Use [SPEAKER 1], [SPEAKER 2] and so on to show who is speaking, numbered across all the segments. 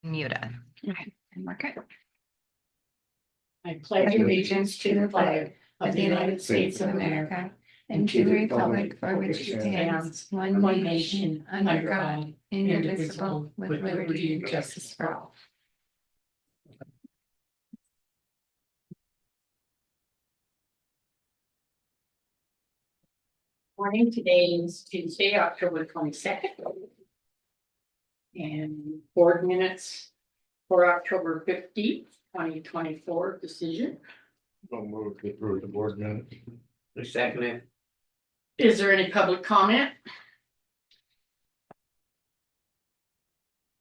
[SPEAKER 1] Muted.
[SPEAKER 2] Okay, and we're good.
[SPEAKER 3] I pledge allegiance to the flag
[SPEAKER 2] Of the United States of America and to the republic for which it stands, one nation, under God, indivisible, with liberty and justice for all.
[SPEAKER 3] Morning, today is Tuesday, October 22nd. And board minutes for October 15th, 2024 decision.
[SPEAKER 4] I'll move to approve the board minutes.
[SPEAKER 5] I second it.
[SPEAKER 3] Is there any public comment?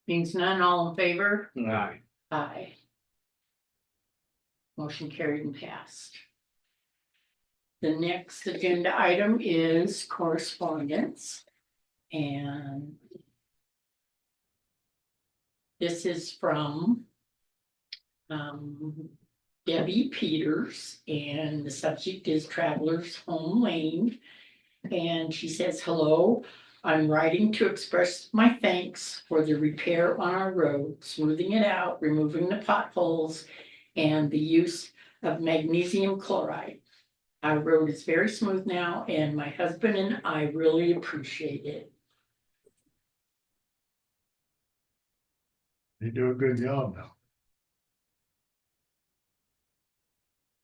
[SPEAKER 3] Means none, all in favor?
[SPEAKER 5] Aye.
[SPEAKER 3] Aye. Motion carried and passed. The next agenda item is correspondence. And this is from Debbie Peters, and the subject is Travelers Home Lane. And she says, hello, I'm writing to express my thanks for the repair on our road, smoothing it out, removing the potholes, and the use of magnesium chloride. Our road is very smooth now, and my husband and I really appreciate it.
[SPEAKER 4] You do a good job now.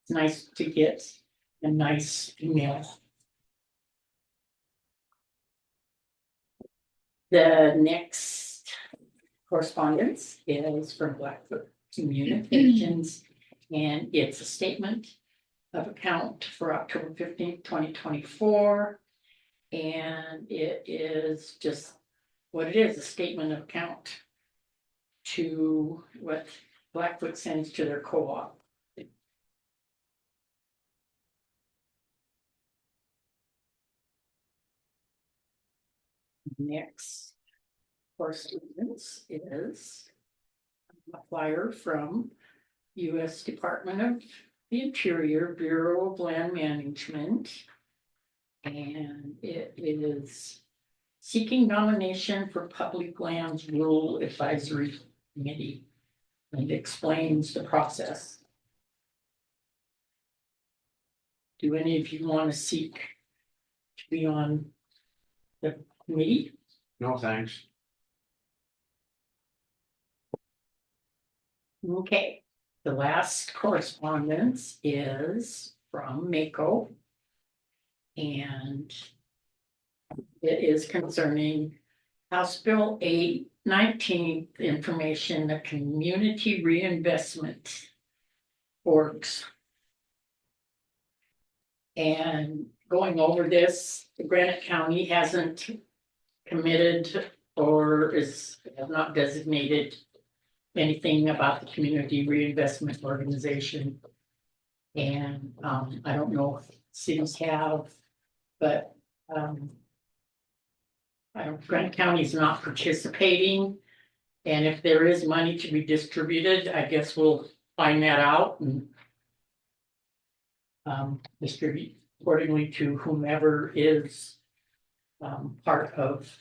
[SPEAKER 3] It's nice to get a nice email. The next correspondence is from Blackfoot Communications, and it's a statement of account for October 15th, 2024. And it is just what it is, a statement of account to what Blackfoot sends to their co-op. Next correspondence is a flyer from U.S. Department of the Interior, Bureau of Land Management. And it is seeking nomination for Public Lands Rule Advisory Committee, and explains the process. Do any of you want to seek to be on the committee?
[SPEAKER 5] No, thanks.
[SPEAKER 3] Okay, the last correspondence is from Mako. And it is concerning House Bill 819, information, the community reinvestment works. And going over this, Granite County hasn't committed or have not designated anything about the community reinvestment organization. And I don't know if cities have, but Granite County is not participating. And if there is money to be distributed, I guess we'll find that out and distribute accordingly to whomever is part of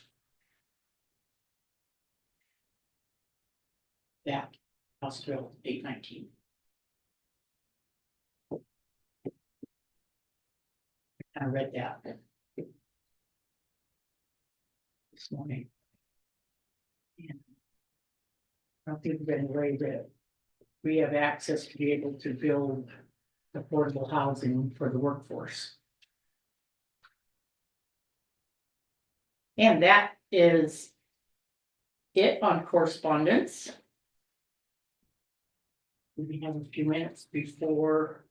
[SPEAKER 3] that House Bill 819. I read that this morning. And I don't think there's any way that we have access to be able to build affordable housing for the workforce. And that is it on correspondence. We have a few minutes before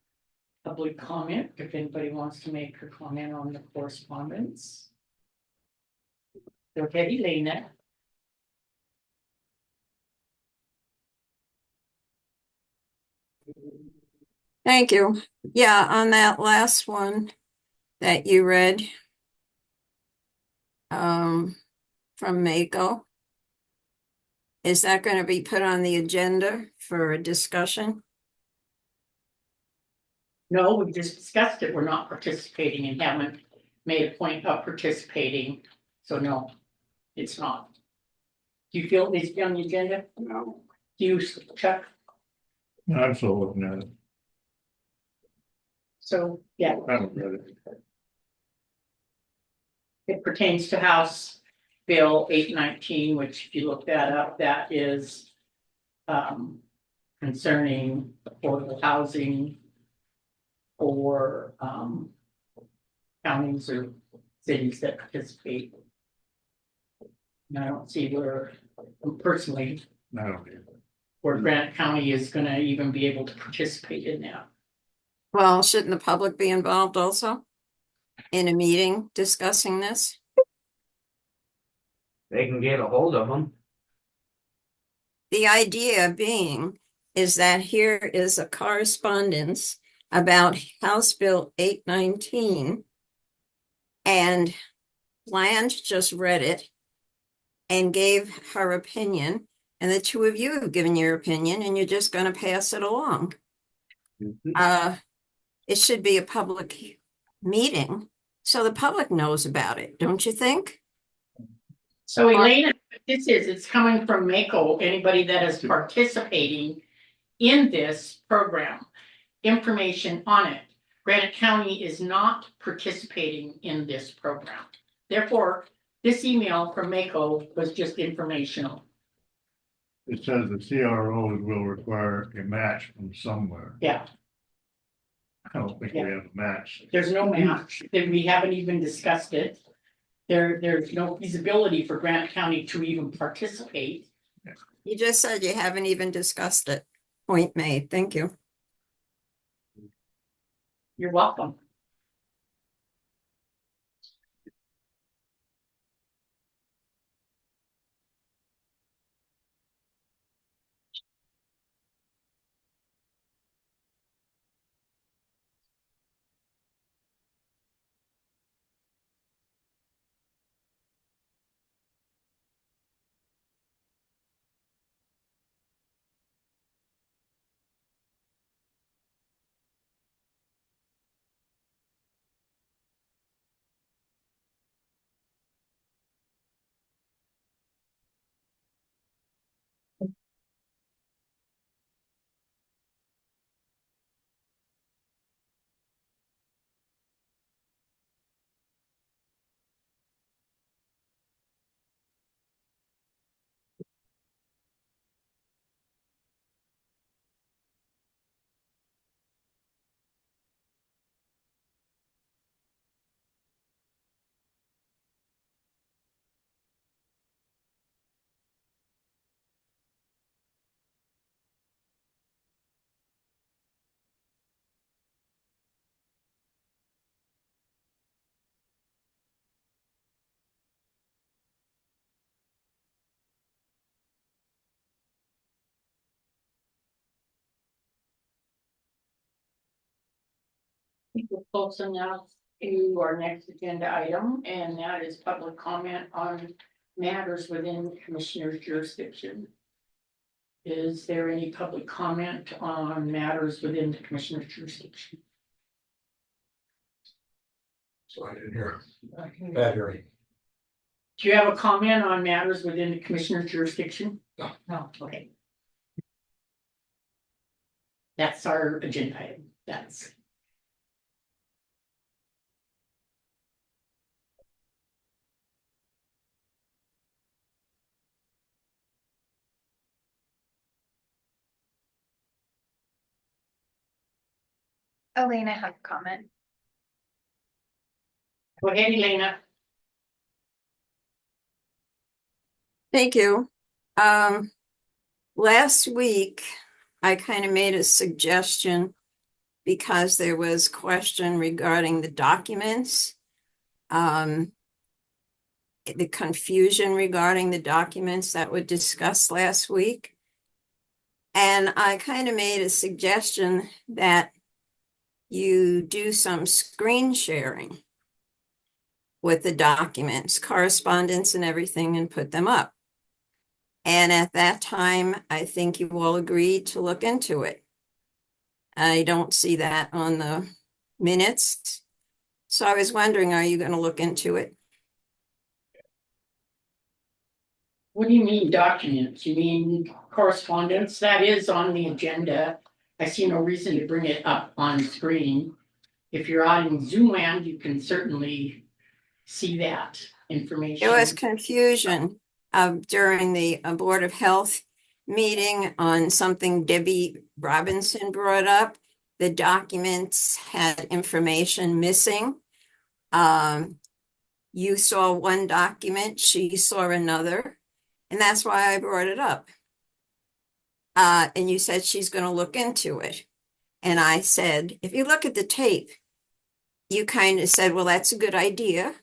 [SPEAKER 3] public comment, if anybody wants to make a comment on the correspondence. Okay, Elena.
[SPEAKER 6] Thank you. Yeah, on that last one that you read from Mako, is that going to be put on the agenda for a discussion?
[SPEAKER 3] No, we just discussed it. We're not participating and haven't made a point of participating. So no, it's not. Do you feel it needs to be on the agenda?
[SPEAKER 5] No.
[SPEAKER 3] You, Chuck?
[SPEAKER 4] I'm still looking at it.
[SPEAKER 3] So, yeah,
[SPEAKER 4] I haven't read it.
[SPEAKER 3] it pertains to House Bill 819, which if you look that up, that is concerning affordable housing for counties or cities that participate. And I don't see where, personally,
[SPEAKER 4] I don't either.
[SPEAKER 3] where Granite County is gonna even be able to participate in that.
[SPEAKER 6] Well, shouldn't the public be involved also in a meeting discussing this?
[SPEAKER 5] They can get a hold of them.
[SPEAKER 6] The idea being is that here is a correspondence about House Bill 819. And Blanche just read it and gave her opinion. And the two of you have given your opinion and you're just going to pass it along. It should be a public meeting so the public knows about it, don't you think?
[SPEAKER 3] So Elena, it's coming from Mako, anybody that is participating in this program, information on it. Granite County is not participating in this program. Therefore, this email from Mako was just informational.
[SPEAKER 4] It says the CRO will require a match from somewhere.
[SPEAKER 3] Yeah,
[SPEAKER 4] I don't think we have a match.
[SPEAKER 3] there's no match, that we haven't even discussed it. There's no feasibility for Granite County to even participate.
[SPEAKER 6] You just said you haven't even discussed it. Point made. Thank you.
[SPEAKER 3] You're welcome. We're close enough to our next agenda item, and that is public comment on matters within the commissioner's jurisdiction. Is there any public comment on matters within the commissioner's jurisdiction?
[SPEAKER 4] So I didn't hear.
[SPEAKER 1] Bad hearing.
[SPEAKER 3] Do you have a comment on matters within the commissioner's jurisdiction?
[SPEAKER 1] No.
[SPEAKER 3] No, okay. That's our agenda item, that's.
[SPEAKER 2] Elena has a comment.
[SPEAKER 3] Go ahead, Elena.
[SPEAKER 6] Thank you. Last week, I kind of made a suggestion because there was question regarding the documents. The confusion regarding the documents that were discussed last week. And I kind of made a suggestion that you do some screen sharing with the documents, correspondence and everything, and put them up. And at that time, I think you all agreed to look into it. I don't see that on the minutes. So I was wondering, are you going to look into it?
[SPEAKER 3] What do you mean documents? You mean correspondence? That is on the agenda. I see no reason to bring it up on screen. If you're out in Zoom land, you can certainly see that information.
[SPEAKER 6] There was confusion during the Board of Health meeting on something Debbie Robinson brought up. The documents had information missing. You saw one document, she saw another, and that's why I brought it up. And you said she's going to look into it. And I said, if you look at the tape, you kind of said, well, that's a good idea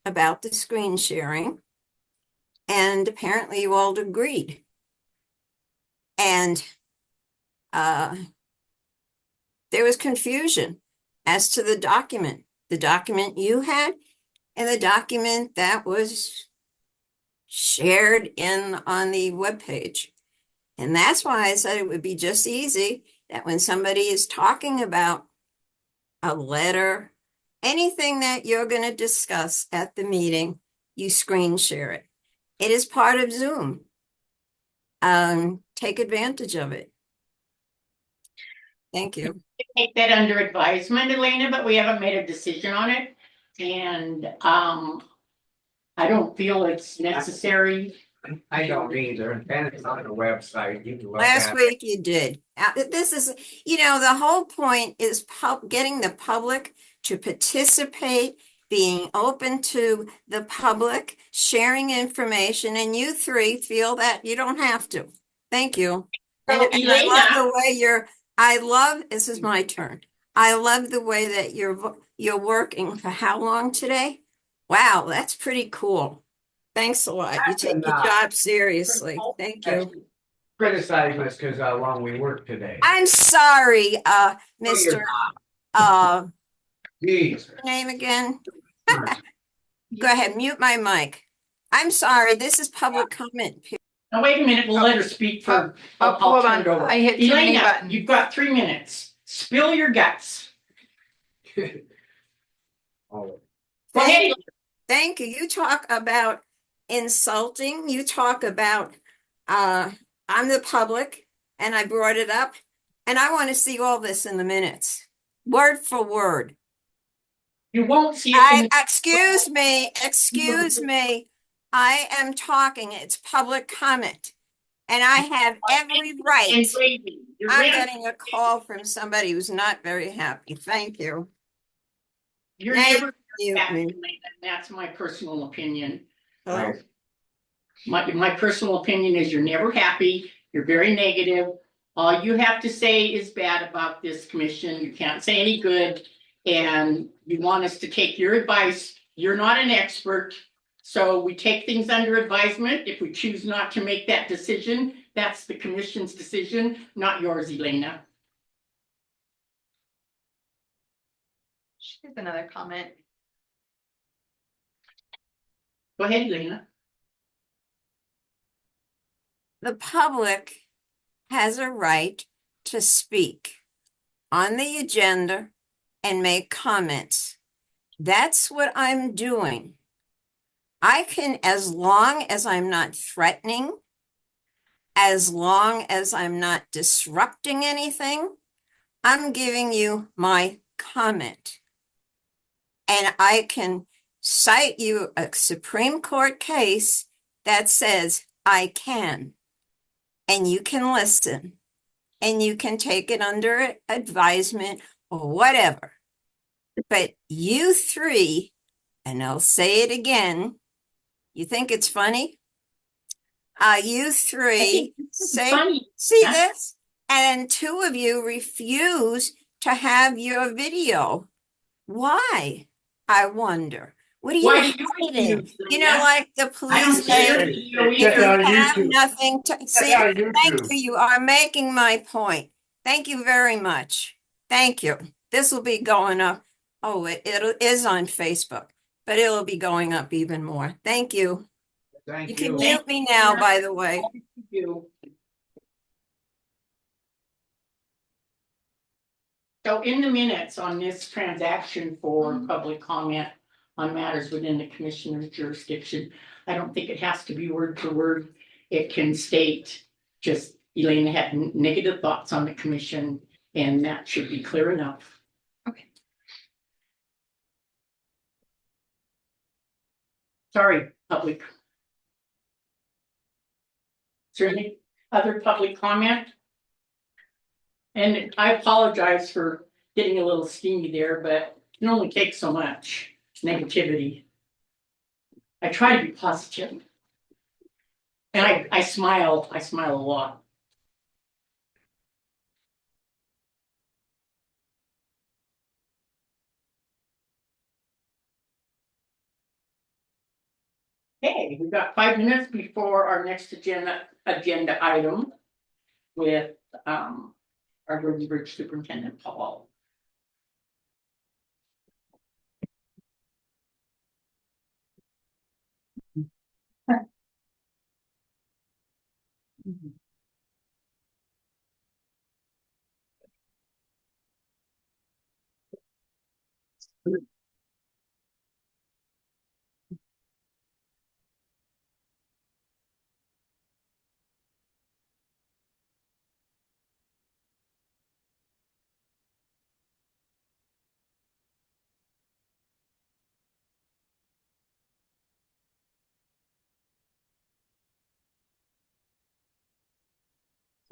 [SPEAKER 6] about the screen sharing. And apparently you all agreed. And there was confusion as to the document you had and the document that was shared on the webpage. And that's why I said it would be just easy that when somebody is talking about a letter, anything that you're going to discuss at the meeting, you screen share it. It is part of Zoom. Take advantage of it. Thank you.
[SPEAKER 3] Take that under advisement, Elena, but we haven't made a decision on it. And I don't feel it's necessary.
[SPEAKER 5] I don't either, and it's on the website, you can look
[SPEAKER 6] Last
[SPEAKER 5] at it.
[SPEAKER 6] week you did. This is, the whole point is getting the public to participate, being open to the public, sharing information, and you three feel that you don't have to. Thank you.
[SPEAKER 3] So,
[SPEAKER 6] And I love
[SPEAKER 3] Elena,
[SPEAKER 6] the way this is my turn. I love the way that you're working for how long today? Wow, that's pretty cool. Thanks a lot. You take your job seriously. Thank you.
[SPEAKER 5] Criticizing us because how long we work today.
[SPEAKER 6] I'm sorry, Mr.
[SPEAKER 5] Jeez.
[SPEAKER 6] Name again? Go ahead, mute my mic. I'm sorry, this is public comment.
[SPEAKER 3] now wait a minute, we'll let her speak for.
[SPEAKER 2] hold
[SPEAKER 3] turn it
[SPEAKER 2] on.
[SPEAKER 3] over.
[SPEAKER 2] I hit too many
[SPEAKER 3] Elena,
[SPEAKER 2] buttons.
[SPEAKER 3] you've got 3 minutes. Spill your guts.
[SPEAKER 5] Oh,
[SPEAKER 3] Go ahead.
[SPEAKER 6] Thank you. You talk about insulting. You talk about, I'm the public and I brought it up and I want to see all this in the minutes, word for word.
[SPEAKER 3] You won't see it. in-
[SPEAKER 6] Excuse me. I am talking. It's public comment. And I have every right.
[SPEAKER 3] And Brady, you're
[SPEAKER 6] I'm
[SPEAKER 3] in-
[SPEAKER 6] getting a call from somebody who's not very happy. Thank you.
[SPEAKER 3] You're
[SPEAKER 6] Thank
[SPEAKER 3] never
[SPEAKER 6] you.
[SPEAKER 3] happy, Elena. That's my personal opinion.
[SPEAKER 6] Oh,
[SPEAKER 3] My personal opinion is you're never happy. You're very negative. All you have to say is bad about this commission. You can't say any good. And you want us to take your advice. You're not an expert. So we take things under advisement. If we choose not to make that decision, that's the commission's decision, not yours, Elena.
[SPEAKER 2] Here's another comment.
[SPEAKER 3] Go ahead, Elena.
[SPEAKER 6] the public has a right to speak on the agenda and make comments. That's what I'm doing. I can, as long as I'm not threatening, as long as I'm not disrupting anything, I'm giving you my comment. And I can cite you a Supreme Court case that says I can. And you can listen. And you can take it under advisement or whatever. But you three, and I'll say it again, you think it's funny? You three say,
[SPEAKER 3] Funny.
[SPEAKER 6] see
[SPEAKER 3] Yeah.
[SPEAKER 6] this? And two of you refuse to have your video. Why? I wonder. What are you
[SPEAKER 3] Why do you
[SPEAKER 6] hiding?
[SPEAKER 3] refuse,
[SPEAKER 6] You know,
[SPEAKER 3] Linda?
[SPEAKER 6] like the
[SPEAKER 3] I don't
[SPEAKER 6] police
[SPEAKER 3] care.
[SPEAKER 6] say,
[SPEAKER 3] You
[SPEAKER 6] you
[SPEAKER 4] Check out
[SPEAKER 6] have
[SPEAKER 4] YouTube.
[SPEAKER 6] nothing to see.
[SPEAKER 4] out
[SPEAKER 6] Thank
[SPEAKER 4] YouTube.
[SPEAKER 6] you. You are making my point. Thank you very much. Thank you. This will be going up. Oh, it is on Facebook, but it'll be going up even more. Thank you.
[SPEAKER 5] Thank
[SPEAKER 6] You can
[SPEAKER 5] you.
[SPEAKER 6] mute me now, by the way.
[SPEAKER 3] You. So in the minutes on this transaction for public comment on matters within the commissioner's jurisdiction, I don't think it has to be word for word. it can state just Elaine had negative thoughts on the commission, and that should be clear enough.
[SPEAKER 2] Okay.
[SPEAKER 3] Sorry, public. Is there any other public comment? And I apologize for getting a little steamy there, but it can only take so much negativity. I try to be positive. And I smile a lot. Okay, we've got 5 minutes before our next agenda item with our road and bridge superintendent, Paul.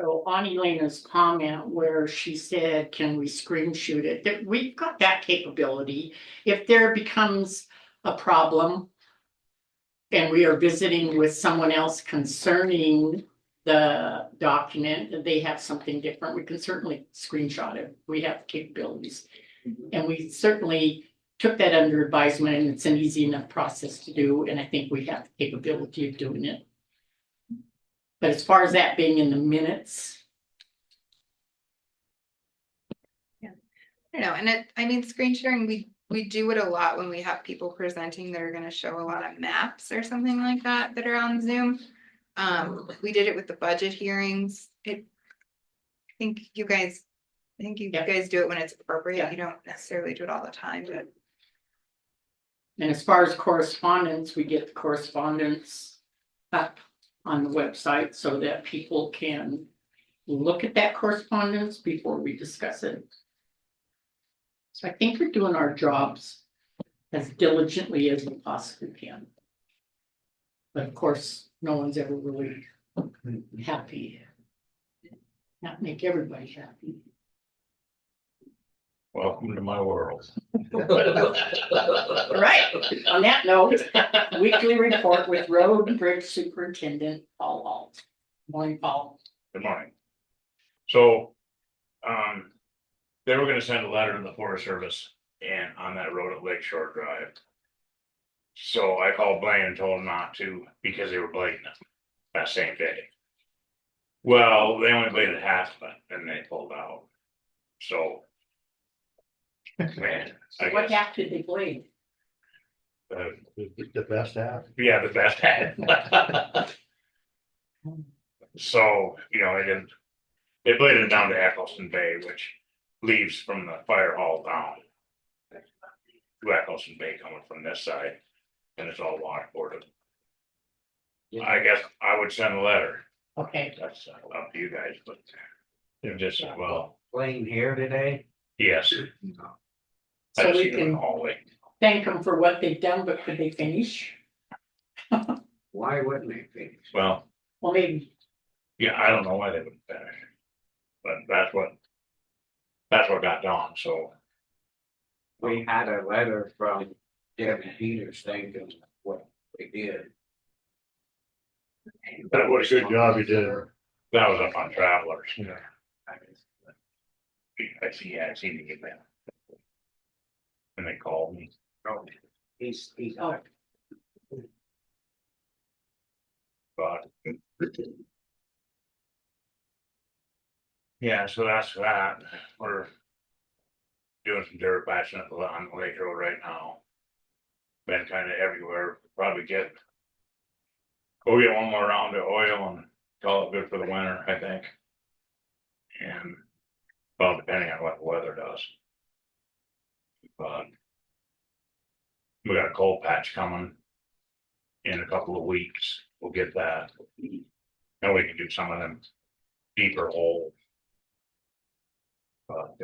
[SPEAKER 3] So on Elena's comment where she said, can we screenshot it, that we've got that capability. If there becomes a problem and we are visiting with someone else concerning the document, they have something different, we can certainly screenshot it. We have capabilities. And we certainly took that under advisement, and it's an easy enough process to do, and I think we have the capability of doing it. But as far as that being in the minutes.
[SPEAKER 2] I don't know, and I mean, screen sharing, we do it a lot when we have people presenting that are gonna show a lot of maps or something like that that are on Zoom. We did it with the budget hearings. I think you guys do it when it's appropriate.
[SPEAKER 3] Yeah.
[SPEAKER 2] You don't necessarily do it all the time, but.
[SPEAKER 3] And as far as correspondence, we get the correspondence up on the website so that people can look at that correspondence before we discuss it. So I think we're doing our jobs as diligently as we possibly can. But of course, no one's ever really happy. Not make everybody happy.
[SPEAKER 4] Welcome to my world.
[SPEAKER 3] All right, on that note, weekly report with Road and Bridge Superintendent Paul Alt. Morning, Paul.
[SPEAKER 1] Good morning. So, they were gonna send a letter to the Forest Service and on that road at Lake Shore Drive. So I called Blaine and told him not to because they were blading it that same day. Well, they only bladed half of it and they pulled out. So. Man, I
[SPEAKER 3] What
[SPEAKER 1] guess,
[SPEAKER 3] half did they blade?
[SPEAKER 4] The best half.
[SPEAKER 1] yeah, the best half. So, they bladed it down to Eccleston Bay, which leaves from the fire hall down. To Eccleston Bay coming from this side, and it's all washboarded. I guess I would send a letter,
[SPEAKER 3] Okay,
[SPEAKER 1] that's up to you guys, but. They're just, well,
[SPEAKER 5] Playing here today?
[SPEAKER 1] yes.
[SPEAKER 3] so
[SPEAKER 1] I've
[SPEAKER 3] we
[SPEAKER 1] seen them in the
[SPEAKER 3] can
[SPEAKER 1] hallway.
[SPEAKER 3] thank them for what they've done, but could they finish?
[SPEAKER 5] Why wouldn't they finish?
[SPEAKER 1] Well,
[SPEAKER 3] Well, maybe,
[SPEAKER 1] yeah, I don't know why they wouldn't finish. But that's what got done, so.
[SPEAKER 5] We had a letter from Debbie Peters thanking what they did.
[SPEAKER 1] That was
[SPEAKER 4] Good job you did.
[SPEAKER 1] That was up on Travelers.
[SPEAKER 4] Yeah.
[SPEAKER 1] I seen it get that. And they called me.
[SPEAKER 5] Oh, he's
[SPEAKER 3] oh,
[SPEAKER 1] But. Yeah, so that's that, we're. Doing some dirt patching up on the Lake Road right now. Been kind of everywhere, probably we'll get one more round of oil and call it good for the winter, I think. And, well, depending on what the weather does. But. We got a coal patch coming. In a couple of weeks, we'll get that. And we can do some of them deeper hole. But,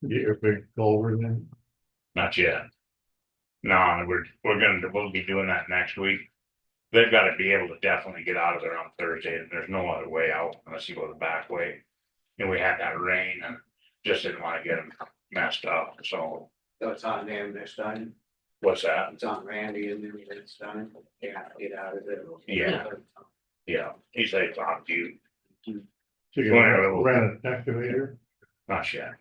[SPEAKER 4] Get your big culvert in.
[SPEAKER 1] not yet. No, we'll be doing that next week. They've got to be able to definitely get out of there on Thursday, and there's no other way out unless you go the back way. And we had that rain and just didn't want to get them messed up, so
[SPEAKER 5] So it's on them this time,
[SPEAKER 1] what's that?
[SPEAKER 5] it's on Randy and then this time, yeah, get out of there.
[SPEAKER 1] Yeah. Yeah, he said it's on you,
[SPEAKER 4] So you ran an excavator.
[SPEAKER 1] not yet.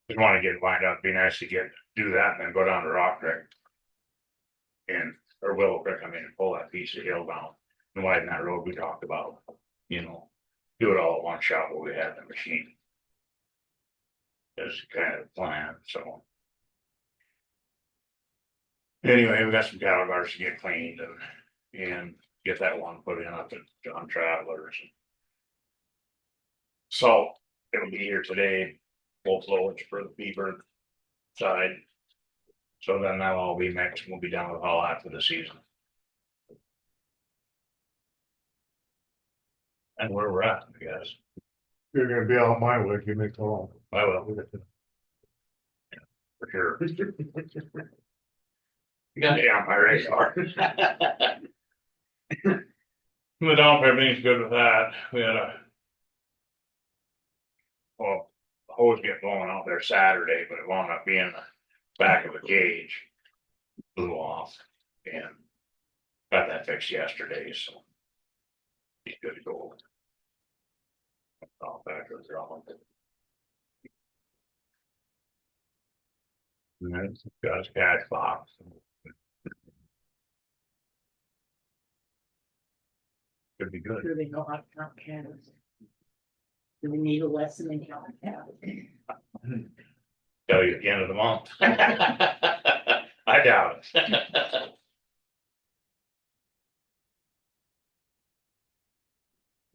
[SPEAKER 1] Just want to get lined up, be nice to do that and then go down to Rock Creek. And, or Willow Creek, I mean, pull that piece of hill down and widen that road we talked about, you know. Do it all at one shot where we have the machine. That's kind of the plan, so. Anyway, we got some cattle guards to get cleaned and get that one put in up at John Travelers. So it'll be here today, both loads for the Beaver side. So then that'll all be mixed, we'll be done with all after the season. And where we're at, I guess.
[SPEAKER 4] You're gonna be out my way, give me a call.
[SPEAKER 1] I will. For sure. You got me on my radar. The dump, everything's good with that. We had well, the hose get blown out there Saturday, but it wound up being the back of a cage. Blew off and got that fixed yesterday, so. He's good to go. All back to the drum. And then got his cash box. Could be good.
[SPEAKER 3] Do they know how to count cans? Do we need a lesson in how to count?
[SPEAKER 1] Tell you at the end of the month. I doubt it.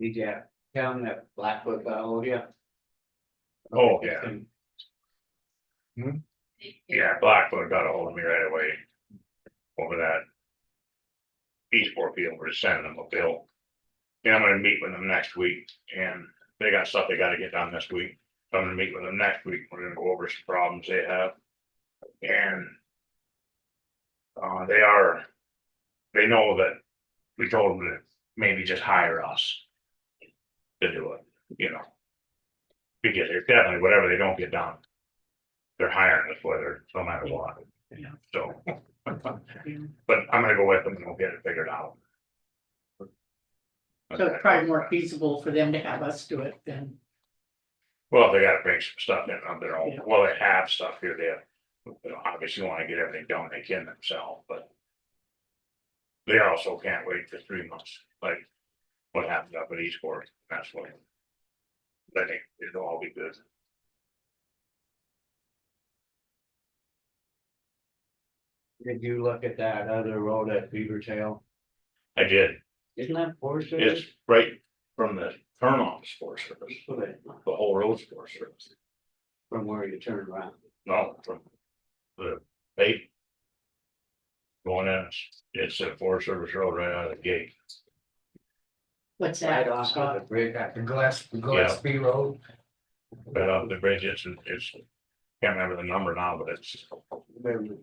[SPEAKER 5] Did you tell him that Blackfoot got hold of you?
[SPEAKER 1] Oh, yeah. Yeah, Blackfoot got a hold of me right away. Over that. Eastport field, we're sending them a bill. Yeah, I'm gonna meet with them next week and they got stuff they gotta get done this week. So I'm gonna meet with them next week. We're gonna go over some problems they have. And. They know that we told them to maybe just hire us. To do it, you know. Because it's definitely whatever they don't get done. They're hiring us whether, no matter what.
[SPEAKER 3] Yeah.
[SPEAKER 1] So. But I'm gonna go with them and we'll get it figured out.
[SPEAKER 3] So it's probably more feasible for them to have us do it than,
[SPEAKER 1] Well, if they gotta bring some stuff in on their own,
[SPEAKER 3] Yeah.
[SPEAKER 1] well, they have stuff here, they obviously wanna get everything done they can themselves, but. They also can't wait for 3 months, like what happened up at Eastport, that's what. I think it'll all be good.
[SPEAKER 5] Did you look at that other road at Beaver Tail?
[SPEAKER 1] I did,
[SPEAKER 5] Isn't that Forest
[SPEAKER 1] it's
[SPEAKER 5] Service?
[SPEAKER 1] right from the turn off Forest Service,
[SPEAKER 5] Okay,
[SPEAKER 1] the whole road's Forest Service.
[SPEAKER 5] from where you turn around.
[SPEAKER 1] No, from the bait. Going in, it's a Forest Service road right out of the gate.
[SPEAKER 3] what's
[SPEAKER 5] Right
[SPEAKER 3] that?
[SPEAKER 5] off of the bridge at the Gillespie Road.
[SPEAKER 1] Right off the bridge, it's, can't remember the number now, but it's,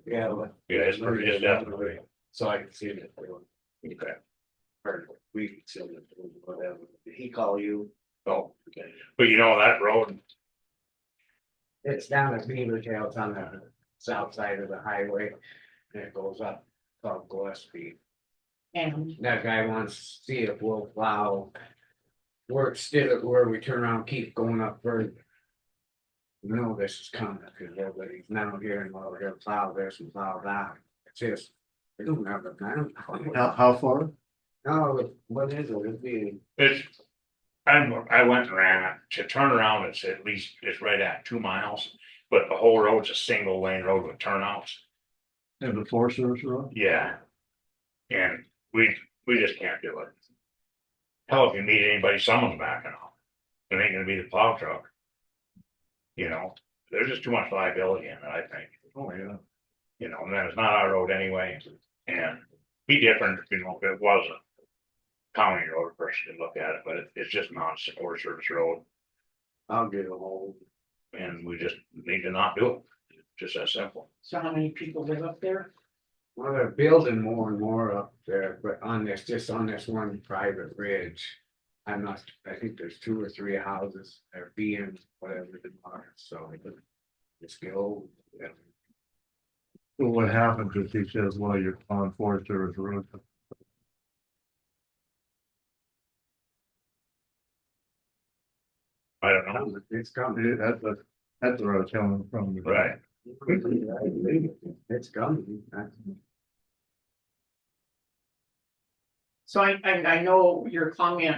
[SPEAKER 5] Yeah.
[SPEAKER 1] it's definitely.
[SPEAKER 5] So I can see it.
[SPEAKER 1] Okay.
[SPEAKER 5] Or we see it, whatever. Did he call you?
[SPEAKER 1] Oh, okay. But you know, that road,
[SPEAKER 5] It's down at Beaver Tail, it's on the south side of the highway. And it goes up called Gillespie.
[SPEAKER 3] And
[SPEAKER 5] That guy wants to see if we'll plow. Work still where we turn around, keep going up further. You know this is coming, because everybody's now hearing, well, we're gonna plow this and plow that. It's just, we don't have the time.
[SPEAKER 4] How far?
[SPEAKER 5] No, what is it? It'd be,
[SPEAKER 1] it's, I went and ran it, to turn around, it's at least, it's right at 2 miles. But the whole road's a single lane road with turnouts,
[SPEAKER 4] And the Forest Service road?
[SPEAKER 1] yeah. And we just can't do it. Hell, if you meet anybody, someone's backing off. It ain't gonna be the plow truck. You know, there's just too much liability in it, I think.
[SPEAKER 4] Oh, yeah.
[SPEAKER 1] You know, and then it's not our road anyway, and be different, you know, if it was a county road, a person could look at it, but it's just not a Forest Service road.
[SPEAKER 5] I'll get a hold.
[SPEAKER 1] And we just need to not do it, just that simple.
[SPEAKER 3] So how many people live up there?
[SPEAKER 5] Well, they're building more and more up there, but on this, just on this one private bridge. I'm not, I think there's 2 or 3 houses, they're being whatever they are, so. Just go. Yeah.
[SPEAKER 4] So what happens if he says, well, you're on Forest Service road?
[SPEAKER 1] I don't know,
[SPEAKER 5] It's coming.
[SPEAKER 4] That's where I was coming from.
[SPEAKER 1] right?
[SPEAKER 5] It's coming.
[SPEAKER 3] So I know your comment.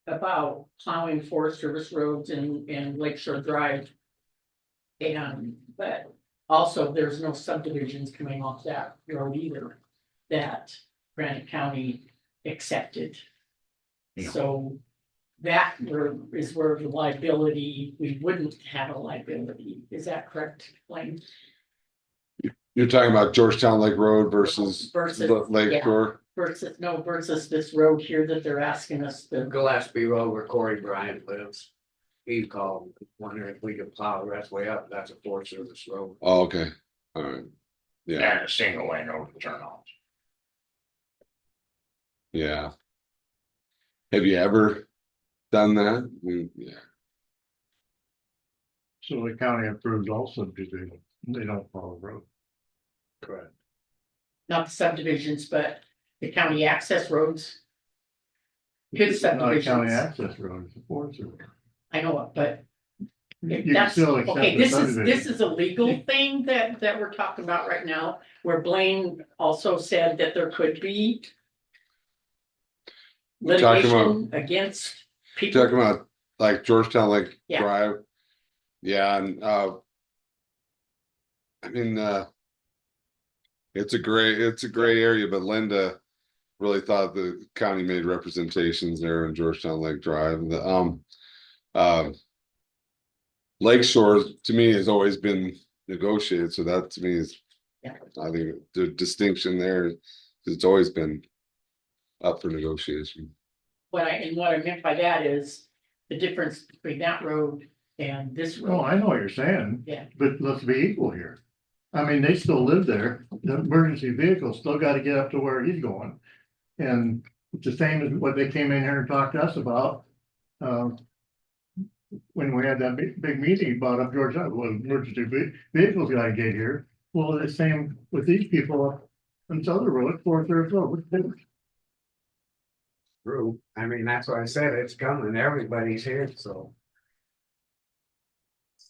[SPEAKER 3] About plowing Forest Service roads and Lakeshore Drive. But also there's no subdivisions coming off that road either. That Granite County accepted.
[SPEAKER 1] No.
[SPEAKER 3] So that is where the liability, we wouldn't have a liability. Is that correct, Blaine?
[SPEAKER 7] You're talking about Georgetown Lake Road versus
[SPEAKER 3] Versus,
[SPEAKER 7] Lake
[SPEAKER 3] yeah.
[SPEAKER 7] Shore?
[SPEAKER 3] Versus this road here that they're asking us to.
[SPEAKER 5] Gillespie Road where Corey Bryant lives. He called, wondering if we could plow the rest way up, that's a Forest Service road.
[SPEAKER 7] Oh, okay, all right. Yeah,
[SPEAKER 1] And a single lane over the turnoffs.
[SPEAKER 7] yeah. Have you ever done that? Yeah,
[SPEAKER 4] So the county approves all subdivisions, they don't follow the road.
[SPEAKER 5] Correct.
[SPEAKER 3] Not the subdivisions, but the county access roads. Good
[SPEAKER 4] It's not a county
[SPEAKER 3] subdivisions,
[SPEAKER 4] access road, it's a Forest Service.
[SPEAKER 3] I know it, but
[SPEAKER 4] You can
[SPEAKER 3] that's,
[SPEAKER 4] still accept
[SPEAKER 3] okay,
[SPEAKER 4] the
[SPEAKER 3] this
[SPEAKER 4] subdivision.
[SPEAKER 3] is a legal thing that we're talking about right now. Where Blaine also said that there could be.
[SPEAKER 7] We're talking about-
[SPEAKER 3] Litigation against people.
[SPEAKER 7] talking about like Georgetown Lake
[SPEAKER 3] Yeah.
[SPEAKER 7] Drive. Yeah, and I mean, it's a gray area, but Linda really thought the county made representations there in Georgetown Lake Drive. Lake Shore to me has always been negotiated, so that to me is,
[SPEAKER 3] Yeah.
[SPEAKER 7] I think the distinction there, it's always been up for negotiation.
[SPEAKER 3] What I meant by that is the difference between that road and this
[SPEAKER 4] Well,
[SPEAKER 3] road.
[SPEAKER 4] I know what you're saying.
[SPEAKER 3] Yeah.
[SPEAKER 4] But let's be equal here. I mean, they still live there, the emergency vehicle still gotta get up to where he's going. And it's the same as what they came in here and talked to us about. When we had that big meeting about up Georgia, well, emergency vehicles gotta get here. Well, the same with these people up on this other road, Forest Service Road. What's the difference?
[SPEAKER 5] True, I mean, that's why I said it's coming, everybody's here, so.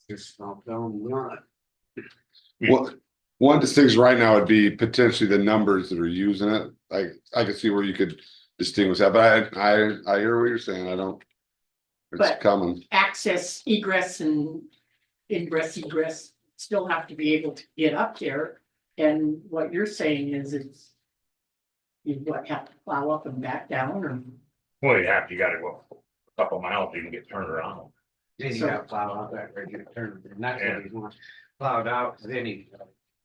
[SPEAKER 5] Just not them not.
[SPEAKER 7] Well, one distinction right now would be potentially the numbers that are using it. I could see where you could distinguish that, but I hear what you're saying. I don't. It's
[SPEAKER 3] But-
[SPEAKER 7] coming.
[SPEAKER 3] Access, egress and ingress, egress still have to be able to get up there. And what you're saying is it's. You have to plow up and back down or.
[SPEAKER 1] Well, you gotta go a couple miles, you can get turned around.
[SPEAKER 5] Then you gotta plow out that regular turn, and that's what he wants, plowed out, then he.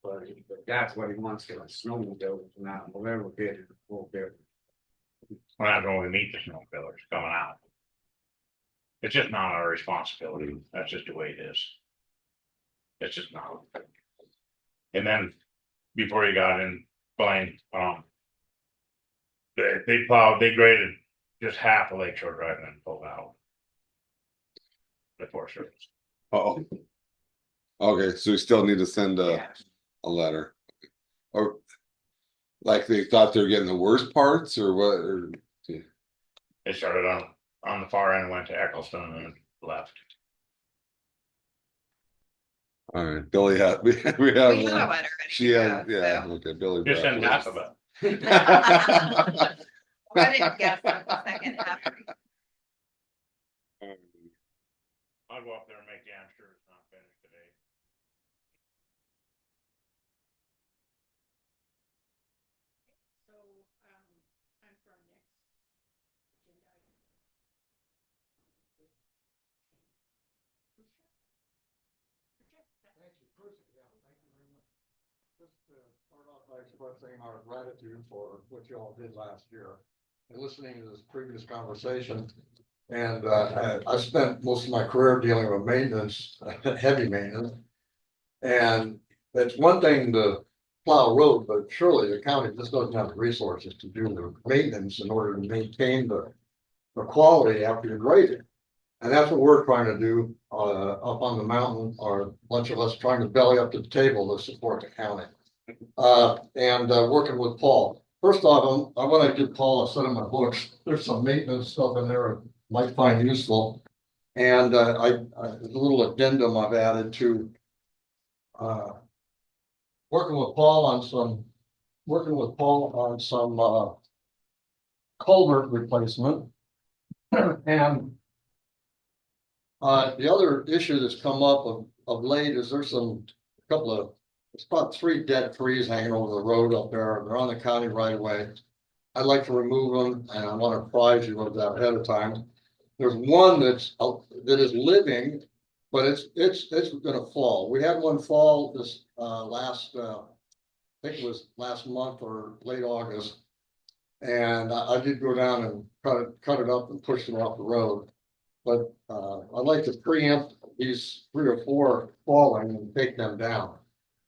[SPEAKER 5] But that's what he wants, to snowmobile, not whatever we did, we'll do.
[SPEAKER 1] We're not going to meet the snow fillers coming out. It's just not our responsibility, that's just the way it is. It's just not. And then, before you got in, Blaine, they graded just half of Lakeshore Drive and then pulled out. The Forest Service.
[SPEAKER 7] Oh. Okay, so we still need to send
[SPEAKER 5] Yeah.
[SPEAKER 7] a letter. Or like they thought they were getting the worst parts or what, or
[SPEAKER 1] They started on the far end, went to Eccleston and then left.
[SPEAKER 7] all right, Billy had, we have.
[SPEAKER 2] We had a
[SPEAKER 7] one.
[SPEAKER 2] letter ready
[SPEAKER 7] She
[SPEAKER 2] to
[SPEAKER 7] had,
[SPEAKER 2] go,
[SPEAKER 7] yeah,
[SPEAKER 2] so.
[SPEAKER 7] okay, Billy.
[SPEAKER 1] Just
[SPEAKER 7] brought
[SPEAKER 1] send
[SPEAKER 7] it.
[SPEAKER 1] half of it.
[SPEAKER 2] I didn't guess at the second half.
[SPEAKER 1] I'll go up there and make damn sure it's not finished today.
[SPEAKER 3] So, I'm from next.
[SPEAKER 8] Start off by expressing our gratitude for what you all did last year. And listening to this previous conversation, and I spent most of my career dealing with maintenance, heavy maintenance. And it's one thing to plow a road, but surely the county just doesn't have the resources to do the maintenance in order to maintain the quality after you grade it. And that's what we're trying to do up on the mountain, or a bunch of us trying to belly up to the table to support the county. And working with Paul. First off, I want to give Paul a set of my books. There's some maintenance stuff in there I might find useful. And a little addendum I've added to working with Paul on some culvert replacement. And the other issue that's come up of late is there's it's about 3 dead trees hanging over the road up there. They're on the county right away. I'd like to remove them, and I want to apprise you of that ahead of time. There's one that is living, but it's gonna fall. We had one fall this last I think it was last month or late August. And I did go down and cut it up and push it off the road. But I'd like to preempt these 3 or 4 falling and take them down.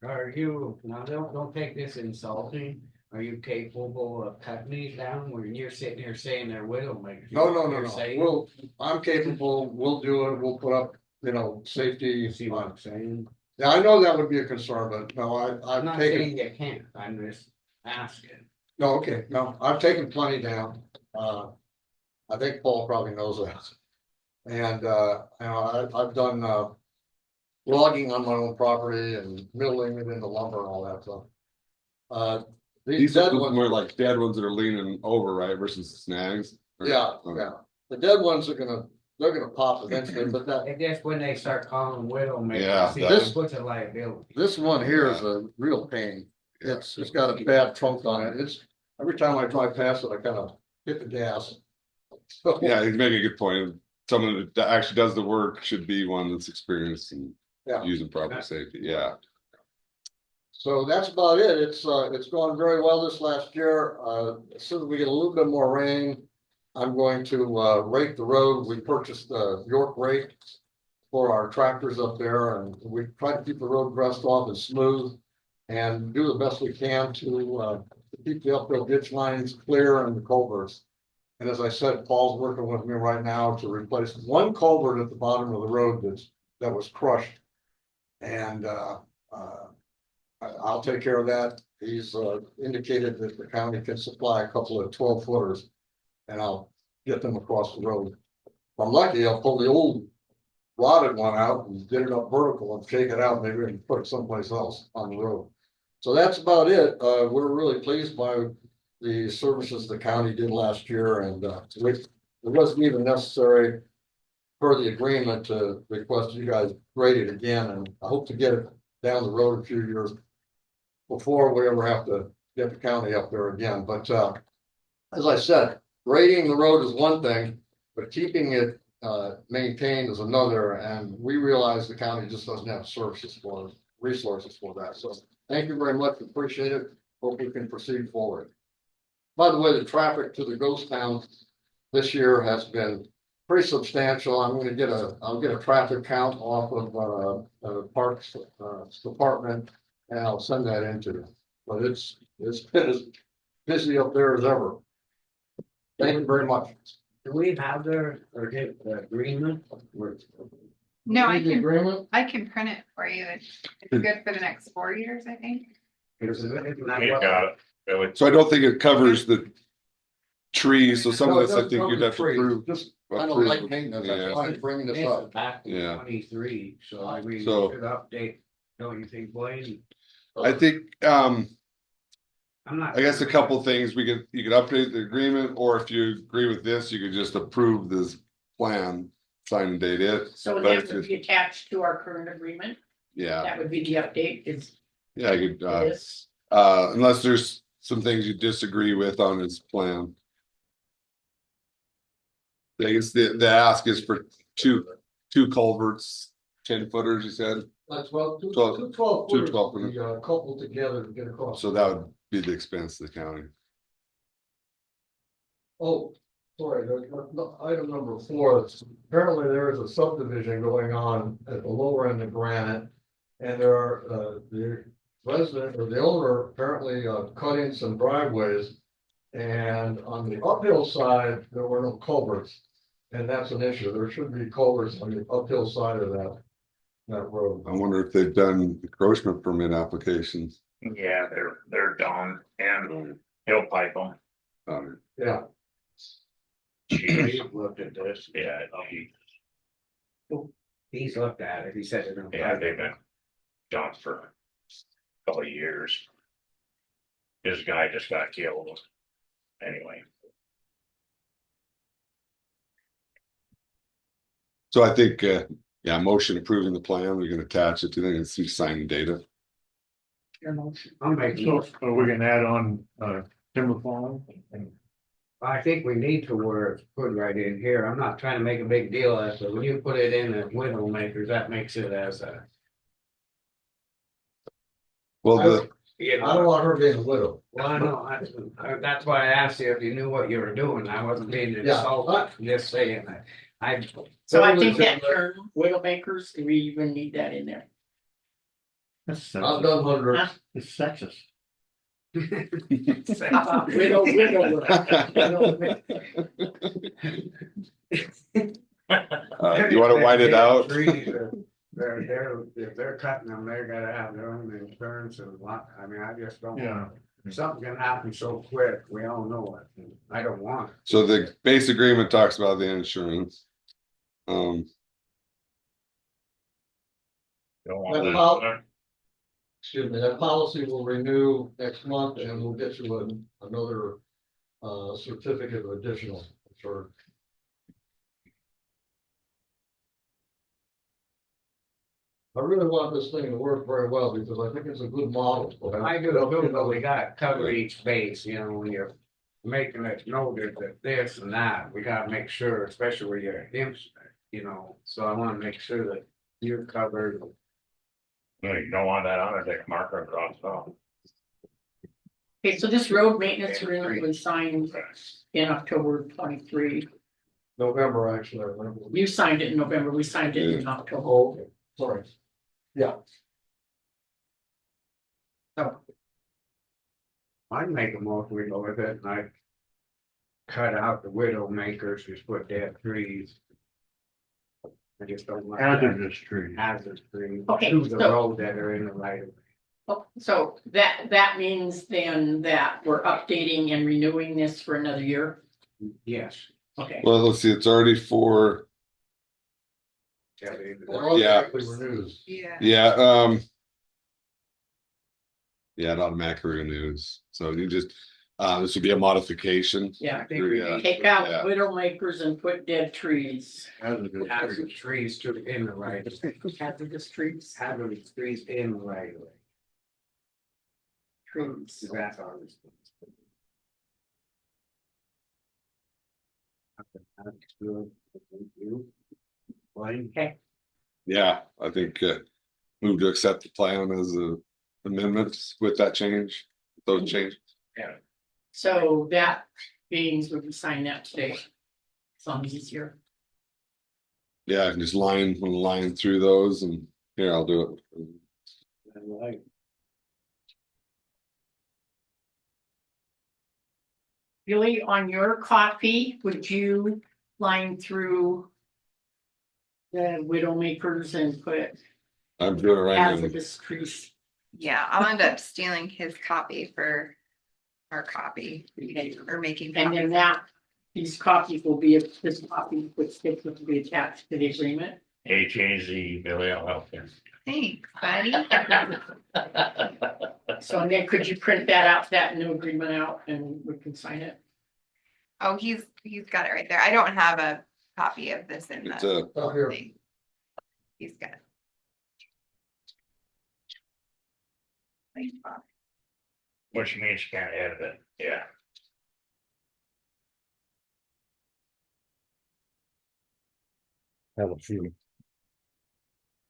[SPEAKER 5] Are you, now don't take this insulting, are you capable of cutting these down when you're sitting here saying they're widowmakers?
[SPEAKER 8] No. I'm capable, we'll do it, we'll put up, safety.
[SPEAKER 5] You see what I'm saying?
[SPEAKER 8] Yeah, I know that would be a concern, but no,
[SPEAKER 5] I'm
[SPEAKER 8] I've
[SPEAKER 5] not
[SPEAKER 8] taken,
[SPEAKER 5] saying you can't, I'm just asking.
[SPEAKER 8] no, okay, no, I've taken plenty down. I think Paul probably knows that. And I've done logging on my own property and milling it into lumber and all that stuff. These
[SPEAKER 7] These are
[SPEAKER 8] dead ones,
[SPEAKER 7] more like dead ones that are leaning over, right, versus snags? Or-
[SPEAKER 8] yeah,
[SPEAKER 7] okay.
[SPEAKER 8] yeah. The dead ones they're gonna pop eventually, but
[SPEAKER 5] I guess when they start calling widowmakers,
[SPEAKER 7] Yeah,
[SPEAKER 5] see,
[SPEAKER 8] this-
[SPEAKER 5] this puts a liability.
[SPEAKER 8] this one here is a real pain. It's got a bad trunk on it. It's, every time I drive past it, I kind of hit the gas. So,
[SPEAKER 7] Yeah, he's making a good point. Someone that actually does the work should be one that's experienced and
[SPEAKER 8] Yeah.
[SPEAKER 7] using proper safety, yeah.
[SPEAKER 8] So that's about it. It's gone very well this last year. As soon as we get a little bit more rain, I'm going to rake the road. We purchased the York rake for our tractors up there, and we try to keep the road rust off and smooth and do the best we can to keep the uphill ditch lines clear and the culverts. And as I said, Paul's working with me right now to replace one culvert at the bottom of the road that was crushed. And I'll take care of that. He's indicated that the county can supply a couple of 12-footers, and I'll get them across the road. If I'm lucky, I'll pull the old rotted one out and get it up vertical and shake it out, maybe and put it someplace else on the road. So that's about it. We're really pleased by the services the county did last year, and it wasn't even necessary per the agreement to request you guys grade it again, and I hope to get it down the road a few years before we ever have to get the county up there again. But as I said, grading the road is one thing, but keeping it maintained is another, and we realize the county just doesn't have resources for that. So thank you very much, appreciate it. Hope we can proceed forward. By the way, the traffic to the ghost town this year has been pretty substantial. I'll get a traffic count off of the Parks Department, and I'll send that into them. But it's been as busy up there as ever. Thank you very much.
[SPEAKER 5] Do we have the agreement?
[SPEAKER 2] No,
[SPEAKER 8] The agreement?
[SPEAKER 2] I can print it for you. It's good for the next 4 years, I think.
[SPEAKER 5] Is it-
[SPEAKER 1] We've got it. Billy.
[SPEAKER 7] So I don't think it covers the trees, so some
[SPEAKER 8] No,
[SPEAKER 7] of
[SPEAKER 8] it
[SPEAKER 7] this I
[SPEAKER 8] doesn't
[SPEAKER 7] think
[SPEAKER 8] cover
[SPEAKER 7] you'd
[SPEAKER 8] the
[SPEAKER 7] have to
[SPEAKER 8] trees.
[SPEAKER 7] prove.
[SPEAKER 8] Just kind of like maintenance. That's why I'm bringing this
[SPEAKER 5] This is
[SPEAKER 8] up.
[SPEAKER 5] back in
[SPEAKER 7] Yeah.
[SPEAKER 5] 23, so I mean,
[SPEAKER 7] So-
[SPEAKER 5] should update, don't you think, Blaine?
[SPEAKER 7] I think,
[SPEAKER 5] I'm not.
[SPEAKER 7] I guess a couple things, you could update the agreement, or if you agree with this, you could just approve this plan, sign and date it.
[SPEAKER 3] So
[SPEAKER 7] But
[SPEAKER 3] that
[SPEAKER 7] it's
[SPEAKER 3] would
[SPEAKER 7] just-
[SPEAKER 3] be attached to our current agreement.
[SPEAKER 7] Yeah,
[SPEAKER 3] That would be the update is
[SPEAKER 7] yeah, I could,
[SPEAKER 3] this.
[SPEAKER 7] unless there's some things you disagree with on his plan. I guess the ask is for two culverts, 10-footers, you said?
[SPEAKER 8] Like 12, two
[SPEAKER 7] 12
[SPEAKER 8] two 12
[SPEAKER 7] two
[SPEAKER 8] footers
[SPEAKER 7] 12
[SPEAKER 8] would be, coupled together to get across.
[SPEAKER 7] So that would be the expense of the county.
[SPEAKER 8] Oh, sorry, item number 4, apparently there is a subdivision going on at the lower end of Granite. And there are, the resident or the owner apparently, cut in some driveways. And on the uphill side, there were no culverts. And that's an issue. There should be culverts on the uphill side of that road.
[SPEAKER 7] I wonder if they've done encroachment permit applications.
[SPEAKER 1] Yeah, they're done and he'll pipe them.
[SPEAKER 8] Yeah,
[SPEAKER 1] Chief looked at this, yeah,
[SPEAKER 5] He's looked at it, he said it.
[SPEAKER 1] yeah, they've been done for a couple of years. This guy just got killed. Anyway,
[SPEAKER 7] So I think, yeah, motion approving the plan, we can attach it to them and see signed data.
[SPEAKER 3] Your motion.
[SPEAKER 5] I'm making,
[SPEAKER 4] So are we gonna add on, timber farm?
[SPEAKER 5] I think we need to where it's put right in here. I'm not trying to make a big deal as to when you put it in as window makers, that makes it as a.
[SPEAKER 7] Well, the,
[SPEAKER 5] You
[SPEAKER 8] I don't
[SPEAKER 5] know,
[SPEAKER 8] want her being a widow.
[SPEAKER 5] well, I know, that's why I asked you if you knew what you were doing. I wasn't being
[SPEAKER 8] Yeah.
[SPEAKER 5] insulted, just saying that.
[SPEAKER 3] So I think that term, widowmakers, do we even need that in there?
[SPEAKER 4] That's
[SPEAKER 8] I've
[SPEAKER 4] sexist.
[SPEAKER 8] done hundreds.
[SPEAKER 4] It's sexist.
[SPEAKER 3] Widow.
[SPEAKER 7] you wanna white it out?
[SPEAKER 5] If they're cutting them, they're gonna have their own insurance and what, I mean, I just don't.
[SPEAKER 4] Yeah.
[SPEAKER 5] Something can happen so quick, we all know it, and I don't want it.
[SPEAKER 7] So the base agreement talks about the insurance.
[SPEAKER 1] don't want
[SPEAKER 8] That's
[SPEAKER 1] to-
[SPEAKER 8] about- Excuse me, that policy will renew next month and we'll get you another, certificate of additional insurance. I really want this thing to work very well because I think it's a good model.
[SPEAKER 5] I do too, but we gotta cover each base, you know, when you're making it noted that this and that, we gotta make sure, especially where you're hips, you know, so I wanna make sure that you're covered.
[SPEAKER 1] No, you don't want that Undertaker marker across the top.
[SPEAKER 3] Okay, so this road maintenance agreement was signed in October 23.
[SPEAKER 8] November, actually, I remember.
[SPEAKER 3] You signed it in November, we signed it in October.
[SPEAKER 8] Oh, okay, sorry. Yeah,
[SPEAKER 5] I'd make a motion, we go with it, and I cut out the widow makers, just put dead trees. I just don't like that.
[SPEAKER 4] Hazardous trees.
[SPEAKER 5] Hazard trees,
[SPEAKER 3] Okay,
[SPEAKER 5] to the
[SPEAKER 3] so-
[SPEAKER 5] road that are in the right of way.
[SPEAKER 3] Oh, so that means then that we're updating and renewing this for another year?
[SPEAKER 5] Yes.
[SPEAKER 3] Okay,
[SPEAKER 7] Well, let's see, it's already for,
[SPEAKER 5] Yeah,
[SPEAKER 8] it
[SPEAKER 5] they-
[SPEAKER 8] automatically renews.
[SPEAKER 2] Yeah.
[SPEAKER 7] yeah, yeah, it automatically renews, so you just, this would be a modification.
[SPEAKER 3] yeah.
[SPEAKER 5] I think we
[SPEAKER 7] Yeah.
[SPEAKER 5] need
[SPEAKER 3] Take
[SPEAKER 5] to
[SPEAKER 3] out
[SPEAKER 7] Yeah.
[SPEAKER 3] widow makers and put dead trees.
[SPEAKER 4] Hazardous
[SPEAKER 5] hazard
[SPEAKER 4] trees.
[SPEAKER 5] trees to in the right,
[SPEAKER 3] Hazardous trees.
[SPEAKER 5] hazard trees in the right of way.
[SPEAKER 3] Trees.
[SPEAKER 5] That's our responsibility. That's good. Thank you. Blaine?
[SPEAKER 3] Okay,
[SPEAKER 7] Yeah, I think, move to accept the plan as a amendment with that change, those changes.
[SPEAKER 3] so that means we can sign that today. As long as it's here.
[SPEAKER 7] Yeah, I can just line through those and here, I'll do it.
[SPEAKER 5] Right.
[SPEAKER 3] Billy, on your copy, would you line through the widow makers and put
[SPEAKER 7] I'm doing it right now.
[SPEAKER 3] hazardous trees?
[SPEAKER 2] Yeah, I'll end up stealing his copy for our copy
[SPEAKER 3] Okay.
[SPEAKER 2] or making.
[SPEAKER 3] And then
[SPEAKER 2] copies.
[SPEAKER 3] that, these copies will be, this copy, which gets to be attached to the agreement.
[SPEAKER 1] HAZ, Billy, I'll help you.
[SPEAKER 2] Thanks, buddy.
[SPEAKER 3] So and then could you print that out, that new agreement out, and we can sign it?
[SPEAKER 2] Oh, he's got it right there. I don't have a copy of this in
[SPEAKER 7] It's
[SPEAKER 2] the
[SPEAKER 7] a,
[SPEAKER 8] Out here.
[SPEAKER 2] thing. He's got it. Thanks, Bob.
[SPEAKER 1] Which means you can't edit it, yeah.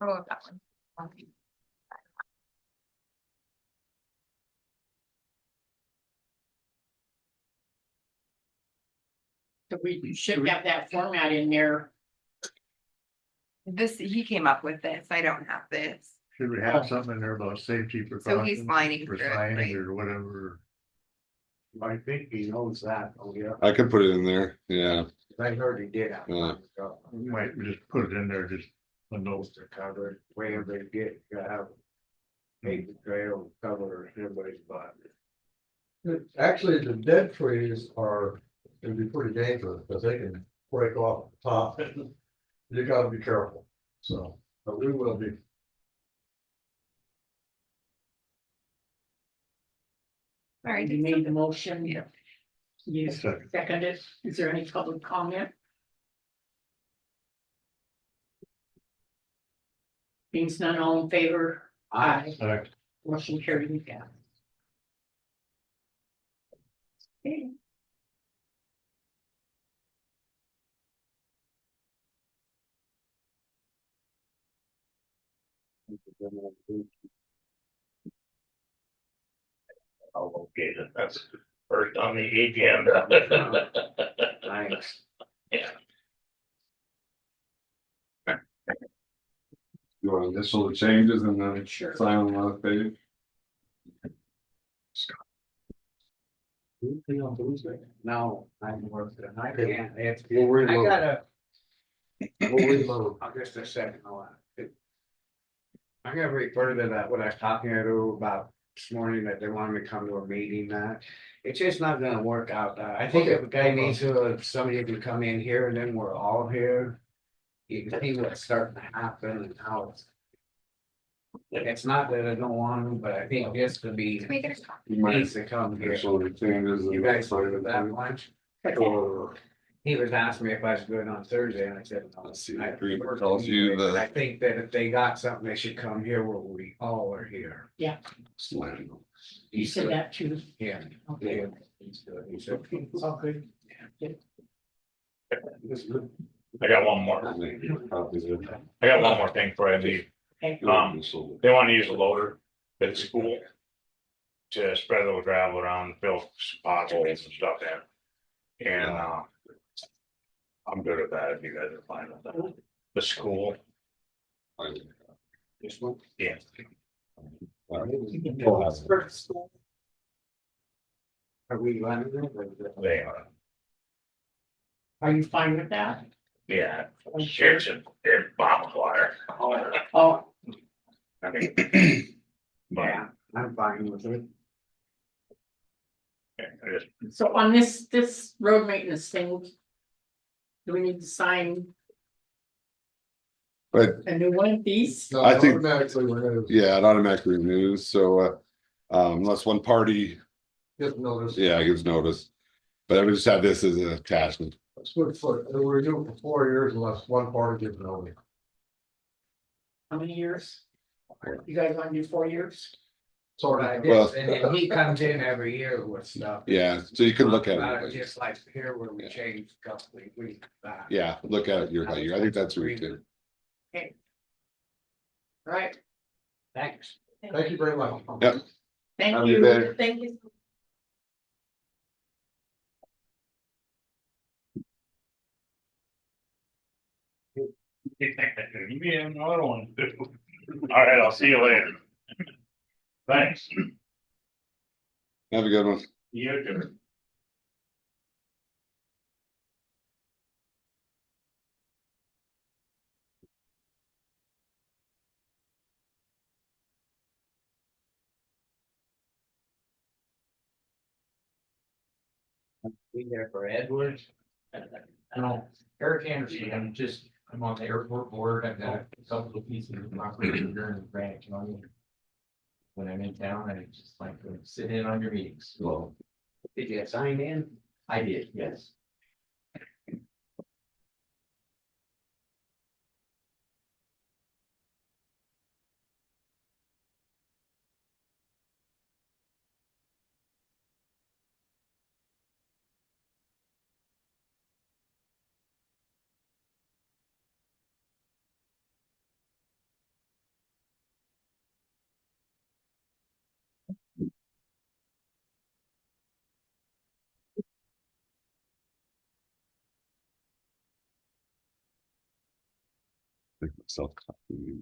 [SPEAKER 2] Oh, that one.
[SPEAKER 3] So we should have that format in there.
[SPEAKER 2] This, he came up with this. I don't have this.
[SPEAKER 4] Should we have something in there about safety
[SPEAKER 2] So he's
[SPEAKER 4] precautions?
[SPEAKER 2] lining
[SPEAKER 4] For
[SPEAKER 2] through it,
[SPEAKER 4] signs
[SPEAKER 2] right?
[SPEAKER 4] or whatever.
[SPEAKER 5] I think he knows that, oh yeah,
[SPEAKER 7] I could put it in there, yeah.
[SPEAKER 5] I heard he did have.
[SPEAKER 7] Yeah.
[SPEAKER 4] We might just put it in there, just a note.
[SPEAKER 5] Those to cover, wherever they get, you gotta have. Paper trail cover everybody's butt.
[SPEAKER 8] Actually, the dead trees are, can be pretty dangerous, because they can break off the top. You gotta be careful, so, but we will be.
[SPEAKER 2] All right.
[SPEAKER 3] You made the motion.
[SPEAKER 2] Yeah.
[SPEAKER 3] You
[SPEAKER 4] Second.
[SPEAKER 3] seconded. Is there any public comment? Being none, all in favor? Aye. Motion carried. Yeah. Okay.
[SPEAKER 1] Oh, okay, that's first on the agenda.
[SPEAKER 5] Thanks.
[SPEAKER 7] You want to initial the changes and then
[SPEAKER 3] Sure.
[SPEAKER 7] sign on the last page?
[SPEAKER 5] No, I'm working, I can't, it's,
[SPEAKER 8] We'll
[SPEAKER 5] I
[SPEAKER 8] reload.
[SPEAKER 5] gotta,
[SPEAKER 8] We'll reload.
[SPEAKER 5] I'll just a second, hold on. I gotta refer to that, what I was talking to about this morning, that they wanted me to come to a meeting, that it's just not gonna work out. I think if a guy needs to, somebody can come in here and then we're all here. You can see what's starting to happen and how it's not that I don't want them, but I think just to be,
[SPEAKER 2] Can we get a copy?
[SPEAKER 7] You might
[SPEAKER 5] needs to come here.
[SPEAKER 7] initial the changes.
[SPEAKER 5] You
[SPEAKER 7] and
[SPEAKER 5] guys
[SPEAKER 7] sign
[SPEAKER 5] agree with
[SPEAKER 7] it.
[SPEAKER 5] that much?
[SPEAKER 7] Or,
[SPEAKER 5] He was asking me if I was good on Thursday, and I said, no.
[SPEAKER 7] Let's see,
[SPEAKER 5] I
[SPEAKER 7] agree,
[SPEAKER 5] prefer
[SPEAKER 7] tells
[SPEAKER 5] to
[SPEAKER 7] you
[SPEAKER 5] be there.
[SPEAKER 7] the-
[SPEAKER 5] I think that if they got something, they should come here where we all are here.
[SPEAKER 7] Slam.
[SPEAKER 3] You said that too.
[SPEAKER 5] Yeah.
[SPEAKER 3] Okay.
[SPEAKER 5] Yeah, he's good. He said,
[SPEAKER 3] It's all good.
[SPEAKER 1] I got one more. I got one more thing before I leave.
[SPEAKER 3] Okay.
[SPEAKER 1] They want to use a loader at the school to spread a little gravel around, fill some potholes and stuff in. And, I'm good with that if you guys are fine with that. The school,
[SPEAKER 5] this one?
[SPEAKER 1] yeah.
[SPEAKER 5] Are we running it? or is it-
[SPEAKER 1] They are,
[SPEAKER 3] Are you fine with that?
[SPEAKER 1] yeah, it's bomb fire.
[SPEAKER 3] Oh,
[SPEAKER 1] I mean. But,
[SPEAKER 5] Yeah, I'm fine with it.
[SPEAKER 1] I just,
[SPEAKER 3] so on this road maintenance thing. Do we need to sign
[SPEAKER 7] But
[SPEAKER 3] a new one of these?
[SPEAKER 8] No,
[SPEAKER 7] I think-
[SPEAKER 8] automatically, we're gonna
[SPEAKER 7] yeah, it automatically renews, so unless one party,
[SPEAKER 8] get notice.
[SPEAKER 7] yeah, gives notice. But I would just have this as an attachment.
[SPEAKER 8] It's good for, it'll renew for 4 years unless one party gives notice.
[SPEAKER 3] How many years? You guys want to do 4 years?
[SPEAKER 8] So
[SPEAKER 5] Right,
[SPEAKER 7] Well-
[SPEAKER 5] and then he comes in every year with stuff.
[SPEAKER 7] Yeah, so you can look at it.
[SPEAKER 5] Just like here where we changed a couple of weeks back.
[SPEAKER 7] Yeah, look at it year by year. I think that's what we do.
[SPEAKER 3] Right,
[SPEAKER 5] Thanks.
[SPEAKER 8] thank you very much.
[SPEAKER 7] Yep.
[SPEAKER 3] thank
[SPEAKER 7] Have a
[SPEAKER 3] you.
[SPEAKER 7] good day.
[SPEAKER 3] Thank you.
[SPEAKER 1] you be in another one too. All right, I'll see you later. Thanks.
[SPEAKER 7] Have a good one.
[SPEAKER 1] You too.
[SPEAKER 5] Be there for Edwards.
[SPEAKER 9] No, Eric Anderson, I'm on the airport board, I've got a couple of pieces of my career in the Granite County. When I'm in town, I just like to sit in on your meetings, well,
[SPEAKER 5] Did you sign in?
[SPEAKER 9] I did, yes.
[SPEAKER 7] Make myself a copy.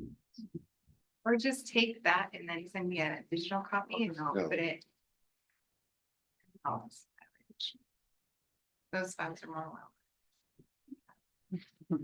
[SPEAKER 2] Or just take that and then send me a digital copy and I'll
[SPEAKER 7] Yeah.
[SPEAKER 2] put it. Those files are more well.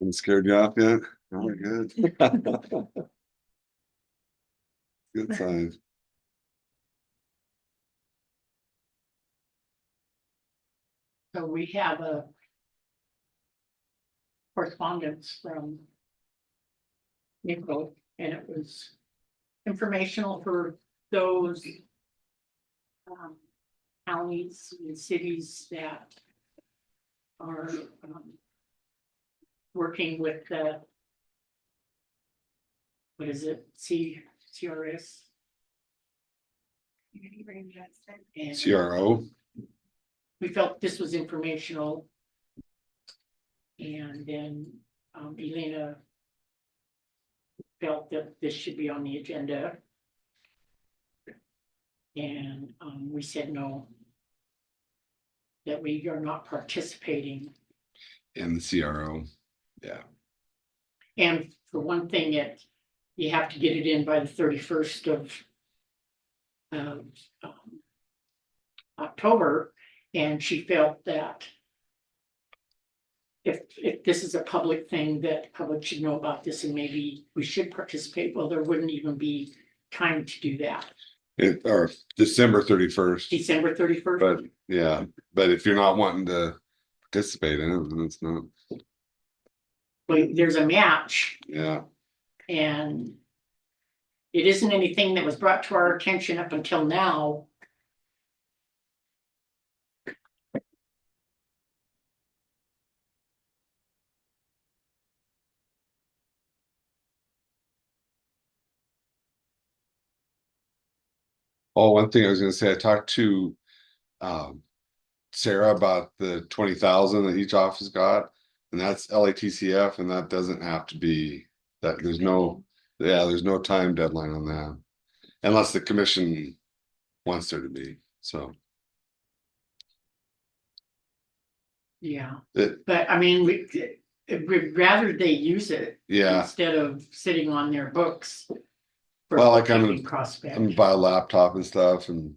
[SPEAKER 7] I'm scared you off yet? Oh, good. Good sign.
[SPEAKER 3] So we have a correspondence from Nico, and it was informational for those counties and cities that are working with the what is it, CRS?
[SPEAKER 2] Community reinvestment.
[SPEAKER 3] And
[SPEAKER 7] CRO.
[SPEAKER 3] we felt this was informational. And then Elena felt that this should be on the agenda. And we said no. That we are not participating.
[SPEAKER 7] And the CRO. Yeah.
[SPEAKER 3] And for one thing, you have to get it in by the 31st of October, and she felt that if this is a public thing, that the public should know about this and maybe we should participate. Well, there wouldn't even be time to do that.
[SPEAKER 7] Or December 31st.
[SPEAKER 3] December 31st.
[SPEAKER 7] But yeah, but if you're not wanting to participate in it, then it's not.
[SPEAKER 3] Well, there's a match,
[SPEAKER 7] Yeah.
[SPEAKER 3] and it isn't anything that was brought to our attention up until now.
[SPEAKER 7] Oh, one thing I was gonna say, I talked to Sarah about the 20,000 that each office got, and that's LATCF, and that doesn't have to be that. There's no time deadline on that, unless the commission wants there to be. So
[SPEAKER 3] Yeah,
[SPEAKER 7] it,
[SPEAKER 3] but I mean, we'd rather they use it.
[SPEAKER 7] yeah.
[SPEAKER 3] Instead of sitting on their books. for
[SPEAKER 7] Well, like I'm
[SPEAKER 3] taking
[SPEAKER 7] gonna
[SPEAKER 3] prospect.
[SPEAKER 7] buy a laptop and stuff and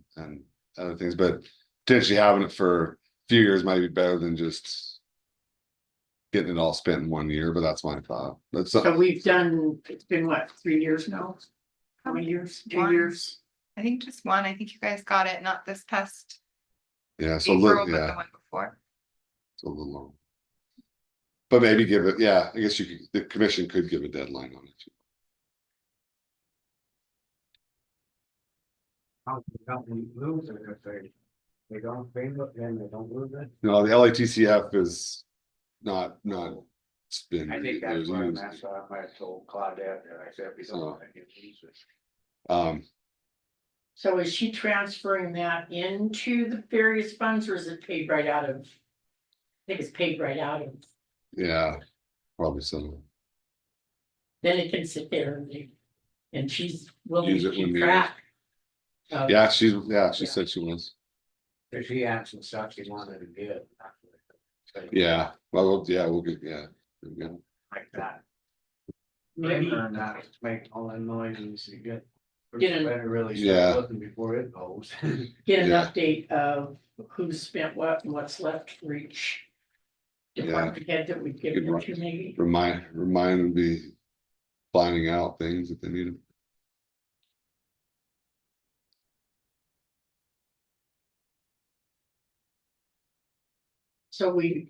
[SPEAKER 7] other things, but potentially having it for a few years might be better than just getting it all spent in 1 year. But that's my thought. That's
[SPEAKER 3] So we've done, it's been what, 3 years now? How many years? 2
[SPEAKER 2] One.
[SPEAKER 3] years?
[SPEAKER 2] I think just one. I think you guys got it, not this past
[SPEAKER 7] yeah. So
[SPEAKER 2] April,
[SPEAKER 7] look,
[SPEAKER 2] but the
[SPEAKER 7] yeah,
[SPEAKER 2] one before.
[SPEAKER 7] it's a little long. But maybe give it. Yeah, I guess the commission could give a deadline on it.
[SPEAKER 5] How don't we lose it if they don't pay it, then they don't lose it?
[SPEAKER 7] No, the LATCF is not spin.
[SPEAKER 5] I think
[SPEAKER 7] it
[SPEAKER 5] that's
[SPEAKER 7] was
[SPEAKER 5] where I
[SPEAKER 7] used.
[SPEAKER 5] messed up. I told Claudette that I said, we don't, I can use it.
[SPEAKER 3] So is she transferring that into the various funds or is it paid right out of? I think it's paid right out of,
[SPEAKER 7] Yeah, probably so.
[SPEAKER 3] then it can sit there and she's willing
[SPEAKER 7] Use
[SPEAKER 3] to
[SPEAKER 7] it when
[SPEAKER 3] keep
[SPEAKER 7] needed.
[SPEAKER 3] track. of-
[SPEAKER 7] Yeah, she
[SPEAKER 3] Yeah.
[SPEAKER 7] said she was.
[SPEAKER 5] Cause she had some stuff she wanted to get.
[SPEAKER 7] Yeah, well, yeah, we'll get, yeah. There we go.
[SPEAKER 5] Like that.
[SPEAKER 3] Maybe,
[SPEAKER 5] Burn that, make all that noise and you get
[SPEAKER 3] Get an-
[SPEAKER 5] Better really
[SPEAKER 7] Yeah.
[SPEAKER 5] start looking before it goes.
[SPEAKER 3] get an
[SPEAKER 7] Yeah.
[SPEAKER 3] update of who's spent what and what's left for each department head that we've given
[SPEAKER 7] Good
[SPEAKER 3] it
[SPEAKER 7] one.
[SPEAKER 3] to maybe.
[SPEAKER 7] Remind them to be finding out things if they need them.
[SPEAKER 3] So we,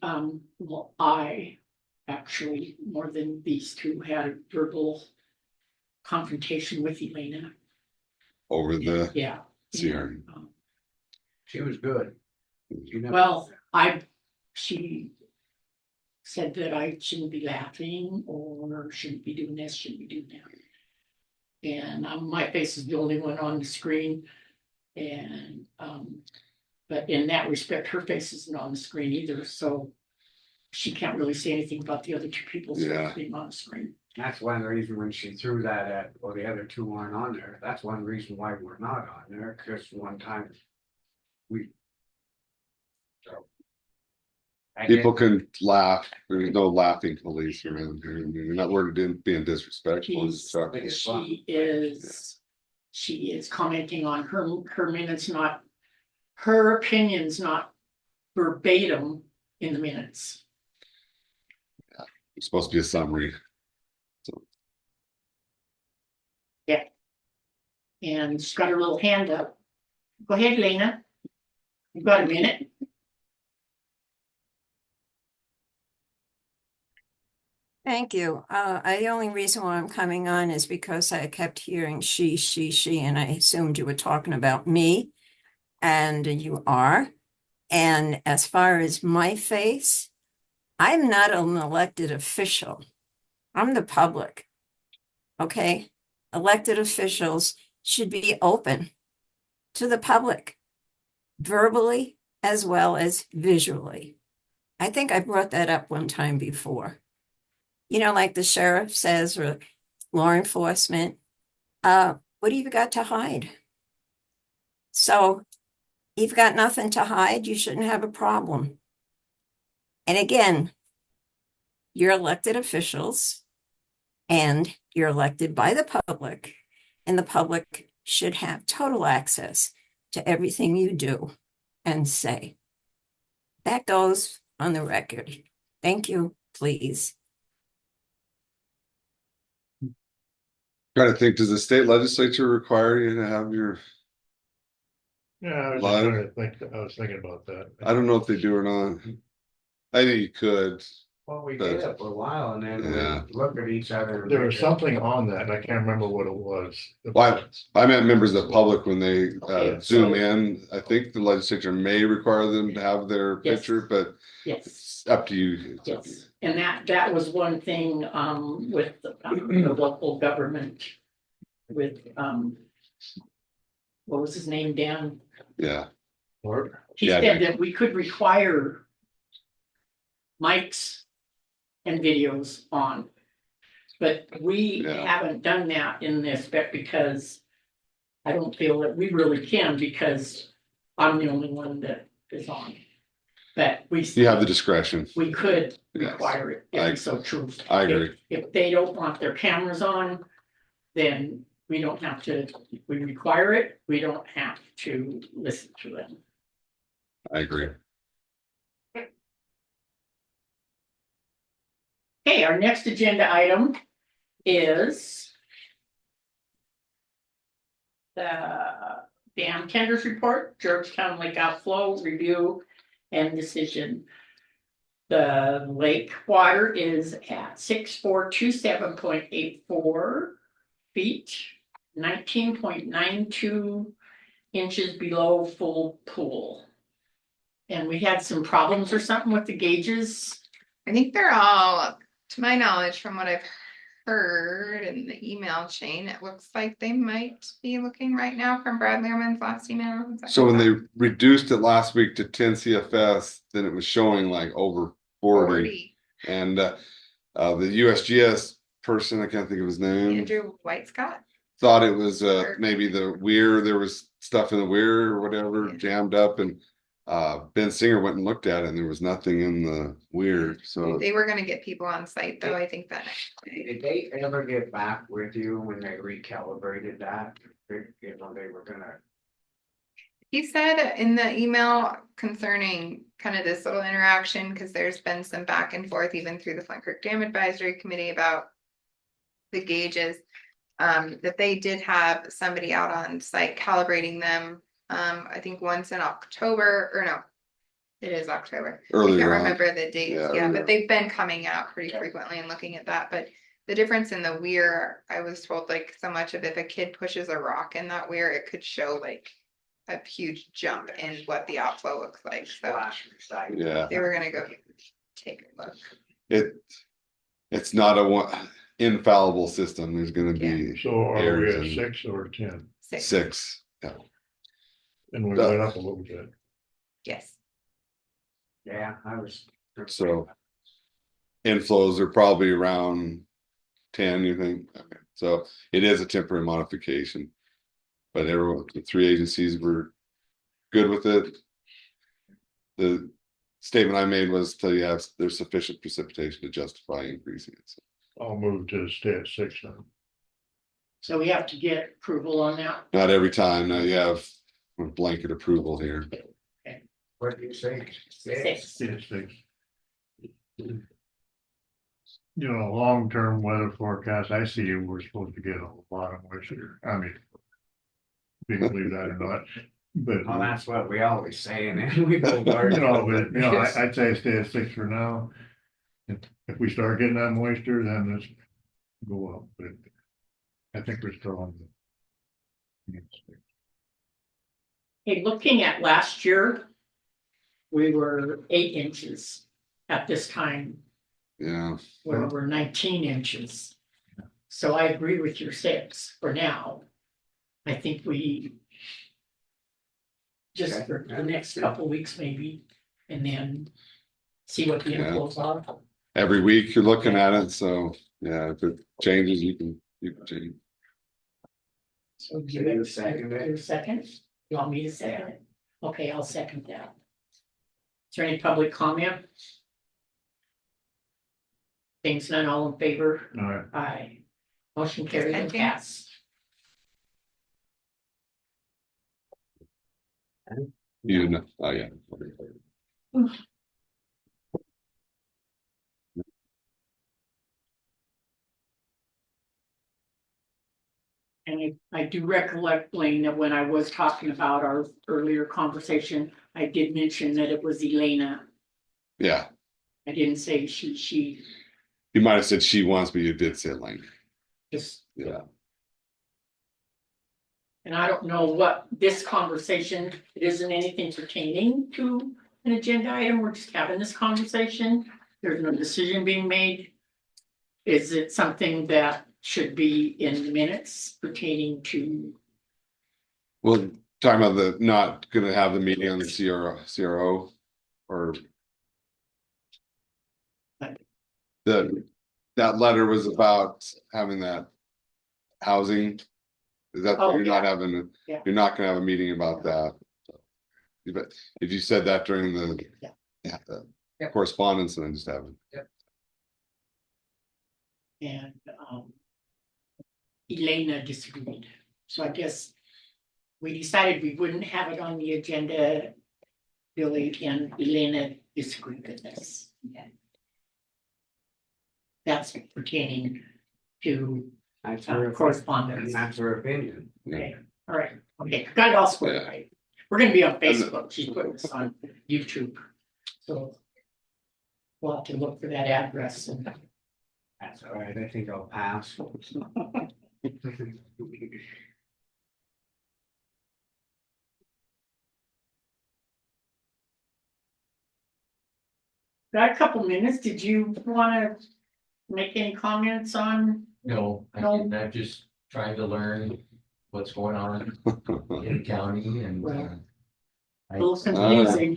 [SPEAKER 3] well, I actually, more than these two, had a verbal confrontation with Elena.
[SPEAKER 7] Over the
[SPEAKER 3] Yeah.
[SPEAKER 7] CR.
[SPEAKER 3] and,
[SPEAKER 5] She was good. She never-
[SPEAKER 3] Well, she said that I shouldn't be laughing or shouldn't be doing this, shouldn't be doing that. And my face is the only one on the screen. And, but in that respect, her face isn't on the screen either, so she can't really say anything about the other two people's
[SPEAKER 7] Yeah.
[SPEAKER 3] being on the screen.
[SPEAKER 5] That's one reason when she threw that at, or the other two aren't on there, that's one reason why we're not on there, cause one time. We. So. I
[SPEAKER 7] People
[SPEAKER 5] guess-
[SPEAKER 7] can laugh. There's no laughing police around here. I mean, we're not being disrespectful. It's Chuck.
[SPEAKER 3] She is commenting on her minutes, not, her opinions, not verbatim in the minutes.
[SPEAKER 7] It's supposed to be a summary.
[SPEAKER 3] And she's got her little hand up. Go ahead, Lena. You've got a minute.
[SPEAKER 6] Thank you. The only reason why I'm coming on is because I kept hearing she, and I assumed you were talking about me, and you are. And as far as my face, I'm not an elected official. I'm the public. Okay? Elected officials should be open to the public, verbally as well as visually. I think I brought that up one time before. You know, like the sheriff says, or law enforcement, what do you got to hide? So you've got nothing to hide, you shouldn't have a problem. And again, you're elected officials and you're elected by the public, and the public should have total access to everything you do and say. That goes on the record. Thank you, please.
[SPEAKER 7] Trying to think, does the state legislature require you to have your,
[SPEAKER 4] Yeah, I was just
[SPEAKER 7] Live.
[SPEAKER 4] trying to think, I was thinking about that.
[SPEAKER 7] I don't know if they do or not. I think you could.
[SPEAKER 5] Well, we did it for a while and then
[SPEAKER 7] Yeah.
[SPEAKER 5] we looked at each other. and
[SPEAKER 4] There
[SPEAKER 5] we
[SPEAKER 4] was
[SPEAKER 5] just-
[SPEAKER 4] something on that, and I can't remember what it was.
[SPEAKER 7] Why? I meant members of the public when they
[SPEAKER 3] Okay,
[SPEAKER 7] zoom
[SPEAKER 3] so-
[SPEAKER 7] in. I think the legislature may require them to have their
[SPEAKER 3] Yes.
[SPEAKER 7] picture, but
[SPEAKER 3] Yes,
[SPEAKER 7] it's up to you. It's up to you.
[SPEAKER 3] yes. And that was one thing, with the local government. With, what was his name, Dan?
[SPEAKER 7] Yeah,
[SPEAKER 4] Or,
[SPEAKER 3] He
[SPEAKER 7] Yeah,
[SPEAKER 3] said that we could require mics and videos on. But we
[SPEAKER 7] Yeah.
[SPEAKER 3] haven't done that in this, but because I don't feel that we really can, because I'm the only one that is on. But
[SPEAKER 7] you have the discretion.
[SPEAKER 3] we could
[SPEAKER 7] Yes.
[SPEAKER 3] require it if we so choose.
[SPEAKER 7] I agree.
[SPEAKER 3] If they don't want their cameras on, then we don't have to, if we require it, we don't have to listen to them.
[SPEAKER 7] I agree.
[SPEAKER 3] Okay, our next agenda item is the dam tenders report, Georgetown Lake outflow review and decision. The lake water is at 6427.84 feet, 19.92 inches below full pool. And we had some problems or something with the gauges.
[SPEAKER 2] I think they're all, to my knowledge, from what I've heard in the email chain, it looks like they might be looking right now from Brad Lehrman's last email. Is that
[SPEAKER 7] So when they
[SPEAKER 2] correct?
[SPEAKER 7] reduced it last week to 10 CFS, then it was showing like over 40. And the USGS person, I can't think of his name,
[SPEAKER 2] Andrew White Scott.
[SPEAKER 7] thought it was
[SPEAKER 2] Sure.
[SPEAKER 7] maybe the weir, there was stuff in the weir or whatever
[SPEAKER 2] Yeah.
[SPEAKER 7] jammed up, and Ben Singer went and looked at it and there was nothing in the weir, so.
[SPEAKER 2] They were gonna get people on site though, I think that next day.
[SPEAKER 5] Did they ever get back with you when they recalibrated that? You know, they were gonna,
[SPEAKER 2] He said in the email concerning kind of this little interaction, because there's been some back and forth even through the Flint Creek Dam Advisory Committee about the gauges, that they did have somebody out on site calibrating them. I think once in October, or no, it is October. I
[SPEAKER 7] Earlier
[SPEAKER 2] can't
[SPEAKER 7] on.
[SPEAKER 2] remember the dates,
[SPEAKER 7] Yeah,
[SPEAKER 2] yeah,
[SPEAKER 7] earlier.
[SPEAKER 2] but they've been coming out pretty frequently and looking at that, but the difference in the weir, I was told like so much of if a kid pushes a rock in that weir, it could show like a huge jump in what the outflow looks like, so
[SPEAKER 5] splash site.
[SPEAKER 7] Yeah,
[SPEAKER 2] they were gonna go take a look.
[SPEAKER 7] it's not a one infallible system. There's gonna be
[SPEAKER 4] So are we
[SPEAKER 7] errors
[SPEAKER 4] at
[SPEAKER 7] in
[SPEAKER 4] 6 or 10?
[SPEAKER 7] six. Yeah.
[SPEAKER 4] And we went up a little bit.
[SPEAKER 2] Yes,
[SPEAKER 5] Yeah, I was.
[SPEAKER 7] So inflows are probably around 10, you think? Okay. So it is a temporary modification. But everyone, the three agencies were good with it. The statement I made was to, yeah, there's sufficient precipitation to justify increasing it. So
[SPEAKER 4] I'll move to stay at 6 then.
[SPEAKER 3] So we have to get approval on that.
[SPEAKER 7] not every time, now you have a blanket approval here.
[SPEAKER 5] What do you say?
[SPEAKER 3] Six.
[SPEAKER 4] Stay at 6. You know, long-term weather forecast, I see we're supposed to get a lot of moisture. I mean, if you believe that or not, but.
[SPEAKER 5] Well, that's what we always say, and then we both are.
[SPEAKER 4] I'd say stay at 6 for now. If we start getting that moisture, then let's go up, but I think we're still on the.
[SPEAKER 3] Hey, looking at last year, we were 8 inches at this time,
[SPEAKER 7] Yeah,
[SPEAKER 3] where we're 19 inches. So I agree with your 6 for now. I think we just for the next couple weeks maybe, and then see what the
[SPEAKER 7] Yeah.
[SPEAKER 3] inflows are.
[SPEAKER 7] every week you're looking at it, so yeah, if it changes, you can change.
[SPEAKER 3] So
[SPEAKER 5] So you second it?
[SPEAKER 3] your second? You want me to second it? Okay, I'll second that. Is there any public comment? Things none, all in favor?
[SPEAKER 4] All right,
[SPEAKER 3] Aye. Motion carried and
[SPEAKER 2] Second.
[SPEAKER 3] passed.
[SPEAKER 7] You know, oh yeah.
[SPEAKER 3] And I do recollect, Blaine, that when I was talking about our earlier conversation, I did mention that it was Elena.
[SPEAKER 7] Yeah,
[SPEAKER 3] I didn't say she
[SPEAKER 7] you might have said she wants, but you did say Lane.
[SPEAKER 3] just,
[SPEAKER 7] Yeah,
[SPEAKER 3] and I don't know what this conversation, it isn't anything pertaining to an agenda item, we're just having this conversation. There's no decision being made. Is it something that should be in the minutes pertaining to?
[SPEAKER 7] well, talking about the not gonna have the meeting on the CRO or. That letter was about having that housing. Is that,
[SPEAKER 3] Oh,
[SPEAKER 7] you're not
[SPEAKER 3] yeah.
[SPEAKER 7] having,
[SPEAKER 3] Yeah.
[SPEAKER 7] you're not gonna have a meeting about that. But if you said that during the.
[SPEAKER 3] Yeah.
[SPEAKER 7] Yeah, the
[SPEAKER 5] Yep.
[SPEAKER 7] correspondence, and then just have it.
[SPEAKER 3] And Elena disagreed, so I guess we decided we wouldn't have it on the agenda. Billy and Elena disagreed with us. That's pertaining to
[SPEAKER 5] That's her,
[SPEAKER 3] correspondence.
[SPEAKER 5] that's her opinion.
[SPEAKER 3] Okay, all right, okay, got it all squared
[SPEAKER 7] Yeah.
[SPEAKER 3] away. We're gonna be on Facebook, she's putting this on YouTube, so. We'll have to look for that address and.
[SPEAKER 5] That's all right, I think I'll pass.
[SPEAKER 3] Got a couple minutes, did you wanna make any comments on?
[SPEAKER 9] No,
[SPEAKER 3] No.
[SPEAKER 9] I'm just trying to learn what's going on in the county and.
[SPEAKER 3] Well,
[SPEAKER 9] I
[SPEAKER 3] A little confusing.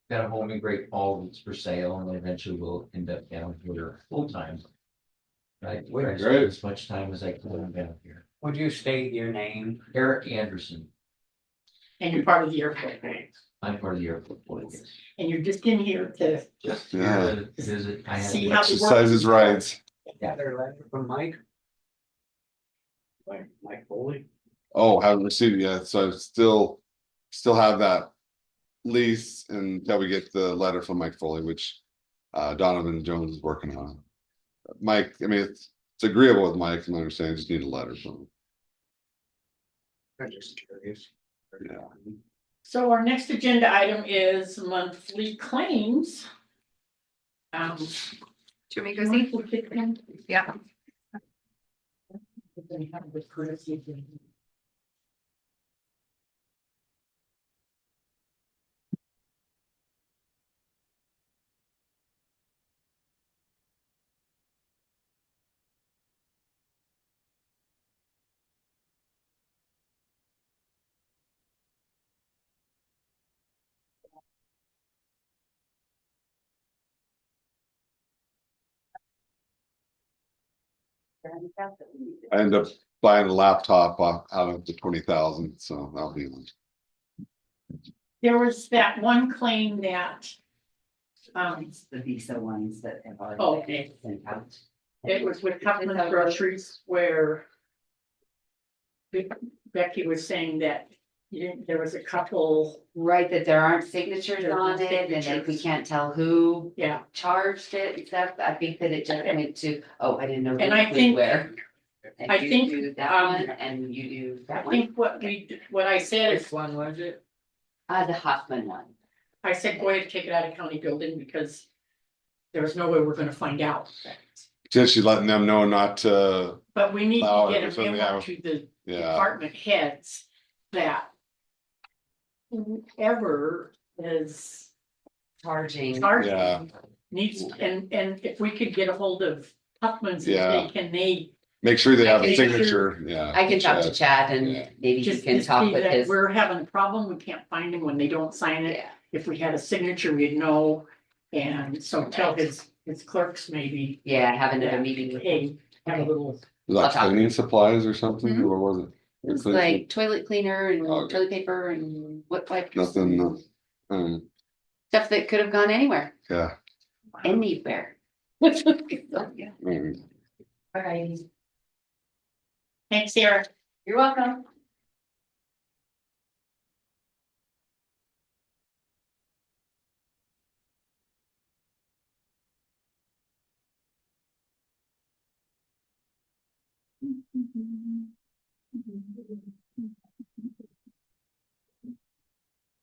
[SPEAKER 9] got a home in Great Falls for sale and eventually we'll end up down here full time. Right, where I spend
[SPEAKER 7] Great.
[SPEAKER 9] as much time as I can down here.
[SPEAKER 5] Would you state your name?
[SPEAKER 9] Eric Anderson.
[SPEAKER 3] And you're part of the airport,
[SPEAKER 9] I'm part of the airport board.
[SPEAKER 3] and you're just in here to
[SPEAKER 9] Just
[SPEAKER 7] Yeah.
[SPEAKER 9] here to visit. I
[SPEAKER 3] See
[SPEAKER 9] have,
[SPEAKER 3] how-
[SPEAKER 7] Exercises rights.
[SPEAKER 5] Yeah, they're letter from Mike. Mike Foley.
[SPEAKER 7] Oh, haven't received it yet, so I still have that lease until we get the letter from Mike Foley, which Donovan Jones is working on. Mike, I mean, it's agreeable with Mike, from my understanding, just need a letter from him.
[SPEAKER 5] I'm just curious.
[SPEAKER 7] Yeah.
[SPEAKER 3] So our next agenda item is monthly claims.
[SPEAKER 2] Should we go see? Yeah.
[SPEAKER 7] I end up buying a laptop out of the 20,000, so that'll be.
[SPEAKER 3] There was that one claim that.
[SPEAKER 10] It's the Visa ones that have already
[SPEAKER 3] Okay.
[SPEAKER 10] been sent out.
[SPEAKER 3] It was with Huffman Groceries where. Becky was saying that there was a couple,
[SPEAKER 10] Right, that there aren't signatures
[SPEAKER 3] There
[SPEAKER 10] on
[SPEAKER 3] aren't
[SPEAKER 10] it and that we
[SPEAKER 3] signatures.
[SPEAKER 10] can't tell who
[SPEAKER 3] yeah,
[SPEAKER 10] charged it and stuff. I think that it just went to, oh, I didn't know.
[SPEAKER 3] And
[SPEAKER 10] who
[SPEAKER 3] I
[SPEAKER 10] was
[SPEAKER 3] think-
[SPEAKER 10] where. And
[SPEAKER 3] I
[SPEAKER 10] you
[SPEAKER 3] think,
[SPEAKER 10] do that one and you do
[SPEAKER 3] I
[SPEAKER 10] that one.
[SPEAKER 3] think what I said is,
[SPEAKER 5] Which one was it?
[SPEAKER 10] The Huffman one.
[SPEAKER 3] I said, go ahead and take it out of county building because. There was no way we're gonna find out.
[SPEAKER 7] Just you letting them know not to,
[SPEAKER 3] But we need
[SPEAKER 7] Oh,
[SPEAKER 3] to get a
[SPEAKER 7] everything,
[SPEAKER 3] memo
[SPEAKER 7] yeah.
[SPEAKER 3] to the
[SPEAKER 7] yeah,
[SPEAKER 3] department heads that. Whoever is
[SPEAKER 10] Charging.
[SPEAKER 3] charging
[SPEAKER 7] yeah,
[SPEAKER 3] needs, and if we could get a hold of Huffman's, and
[SPEAKER 7] Yeah.
[SPEAKER 3] say, can they
[SPEAKER 7] make sure they have a
[SPEAKER 3] Make sure-
[SPEAKER 7] signature, yeah.
[SPEAKER 10] I can talk to
[SPEAKER 7] Chad.
[SPEAKER 10] Chad and
[SPEAKER 7] Yeah.
[SPEAKER 10] maybe he
[SPEAKER 3] just
[SPEAKER 10] can
[SPEAKER 3] just
[SPEAKER 10] talk
[SPEAKER 3] see
[SPEAKER 10] with
[SPEAKER 3] that
[SPEAKER 10] his.
[SPEAKER 3] we're having a problem, we can't find him when they don't sign it.
[SPEAKER 10] Yeah.
[SPEAKER 3] If we had a signature, we'd know, and so tell his clerks maybe,
[SPEAKER 10] Yeah, have another meeting with him.
[SPEAKER 3] hey, have a little.
[SPEAKER 7] Was that
[SPEAKER 10] I'll talk.
[SPEAKER 7] cleaning supplies or something,
[SPEAKER 2] Mhm.
[SPEAKER 7] or what was it?
[SPEAKER 10] It was
[SPEAKER 7] Cleaning-
[SPEAKER 10] like toilet cleaner and
[SPEAKER 7] Okay.
[SPEAKER 10] toilet paper and wet wipes.
[SPEAKER 7] Nothing,
[SPEAKER 10] and Stuff that could have gone anywhere,
[SPEAKER 7] yeah.
[SPEAKER 10] anywhere.
[SPEAKER 7] mm.
[SPEAKER 10] Alright,
[SPEAKER 3] Thanks, Sarah.
[SPEAKER 10] you're welcome.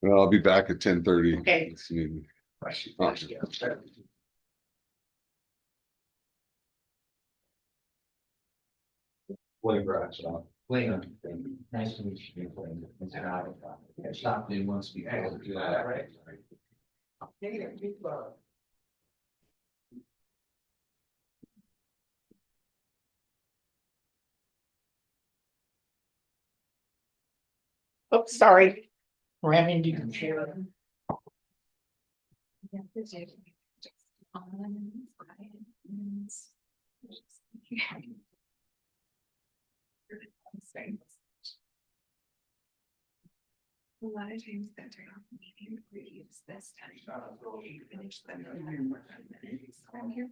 [SPEAKER 7] Well, I'll be back at 10:30.
[SPEAKER 3] Okay.
[SPEAKER 9] Wait, nice to meet you. I stopped in once before to do that, right?
[SPEAKER 3] Oops, sorry. Ram into your chair.
[SPEAKER 2] A lot of times that turn off the meeting, we use this time. You finish them in minutes. I'm here.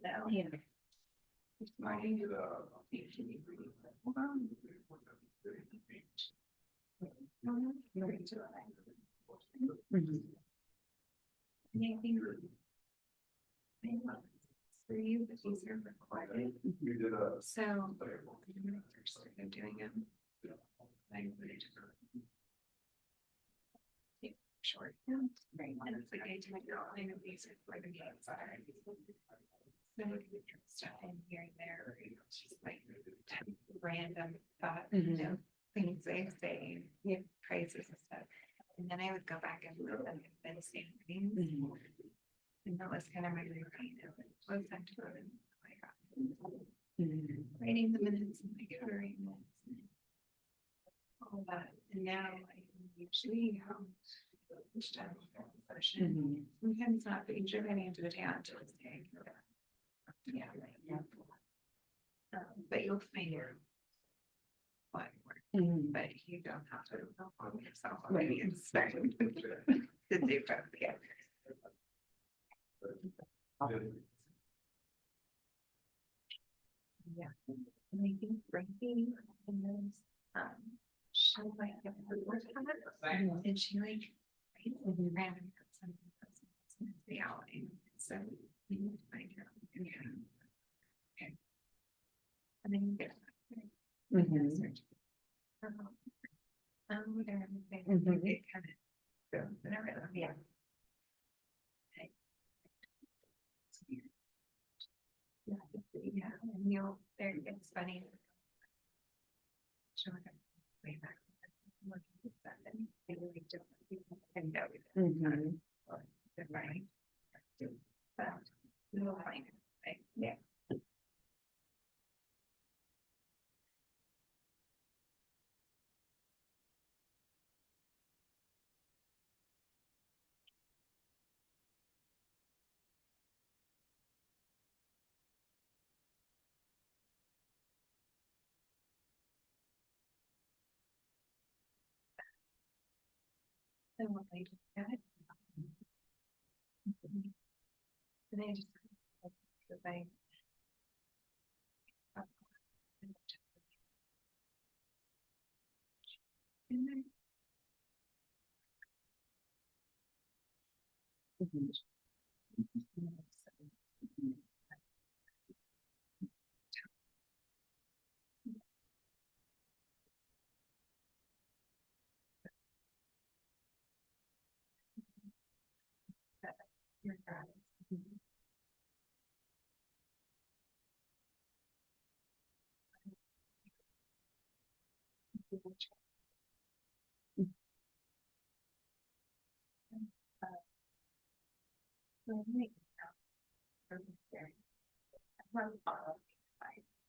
[SPEAKER 2] Now. Yeah. This morning. Hold on. Anything. For you, but these are recorded. So. When I first started doing them. I would. Take short. Right. And it's like I do my girl, I know these are for the games. So I could throw stuff in here and there, it's just like random thought, you know, things they say, prices and stuff. And then I would go back and look at the same things. And that was kind of my routine of it. Was that to writing the minutes and like covering minutes. And all that, and now I usually session. Sometimes not, but usually by the end of the day on Tuesday. Yeah. But you'll find it. what work,
[SPEAKER 3] Mhm.
[SPEAKER 2] but you don't have to perform yourself already and start to do both, yeah. Yeah, and I think Frankie knows, she might have heard work on it, and she like. Ran some reality, so we need to find her. Okay. And then you get.
[SPEAKER 3] Mhm.
[SPEAKER 2] Whatever, they
[SPEAKER 3] Mhm.
[SPEAKER 2] get kind of, so, whatever, yeah. Okay. Yeah, and you'll, there, it's funny. Sure. Way back. What is that? And they really don't, people can know it.
[SPEAKER 3] Mhm.
[SPEAKER 2] Or they're right. But we'll find it, right? Yeah. And what they just got. And they just. Cause I. And then. Your guys.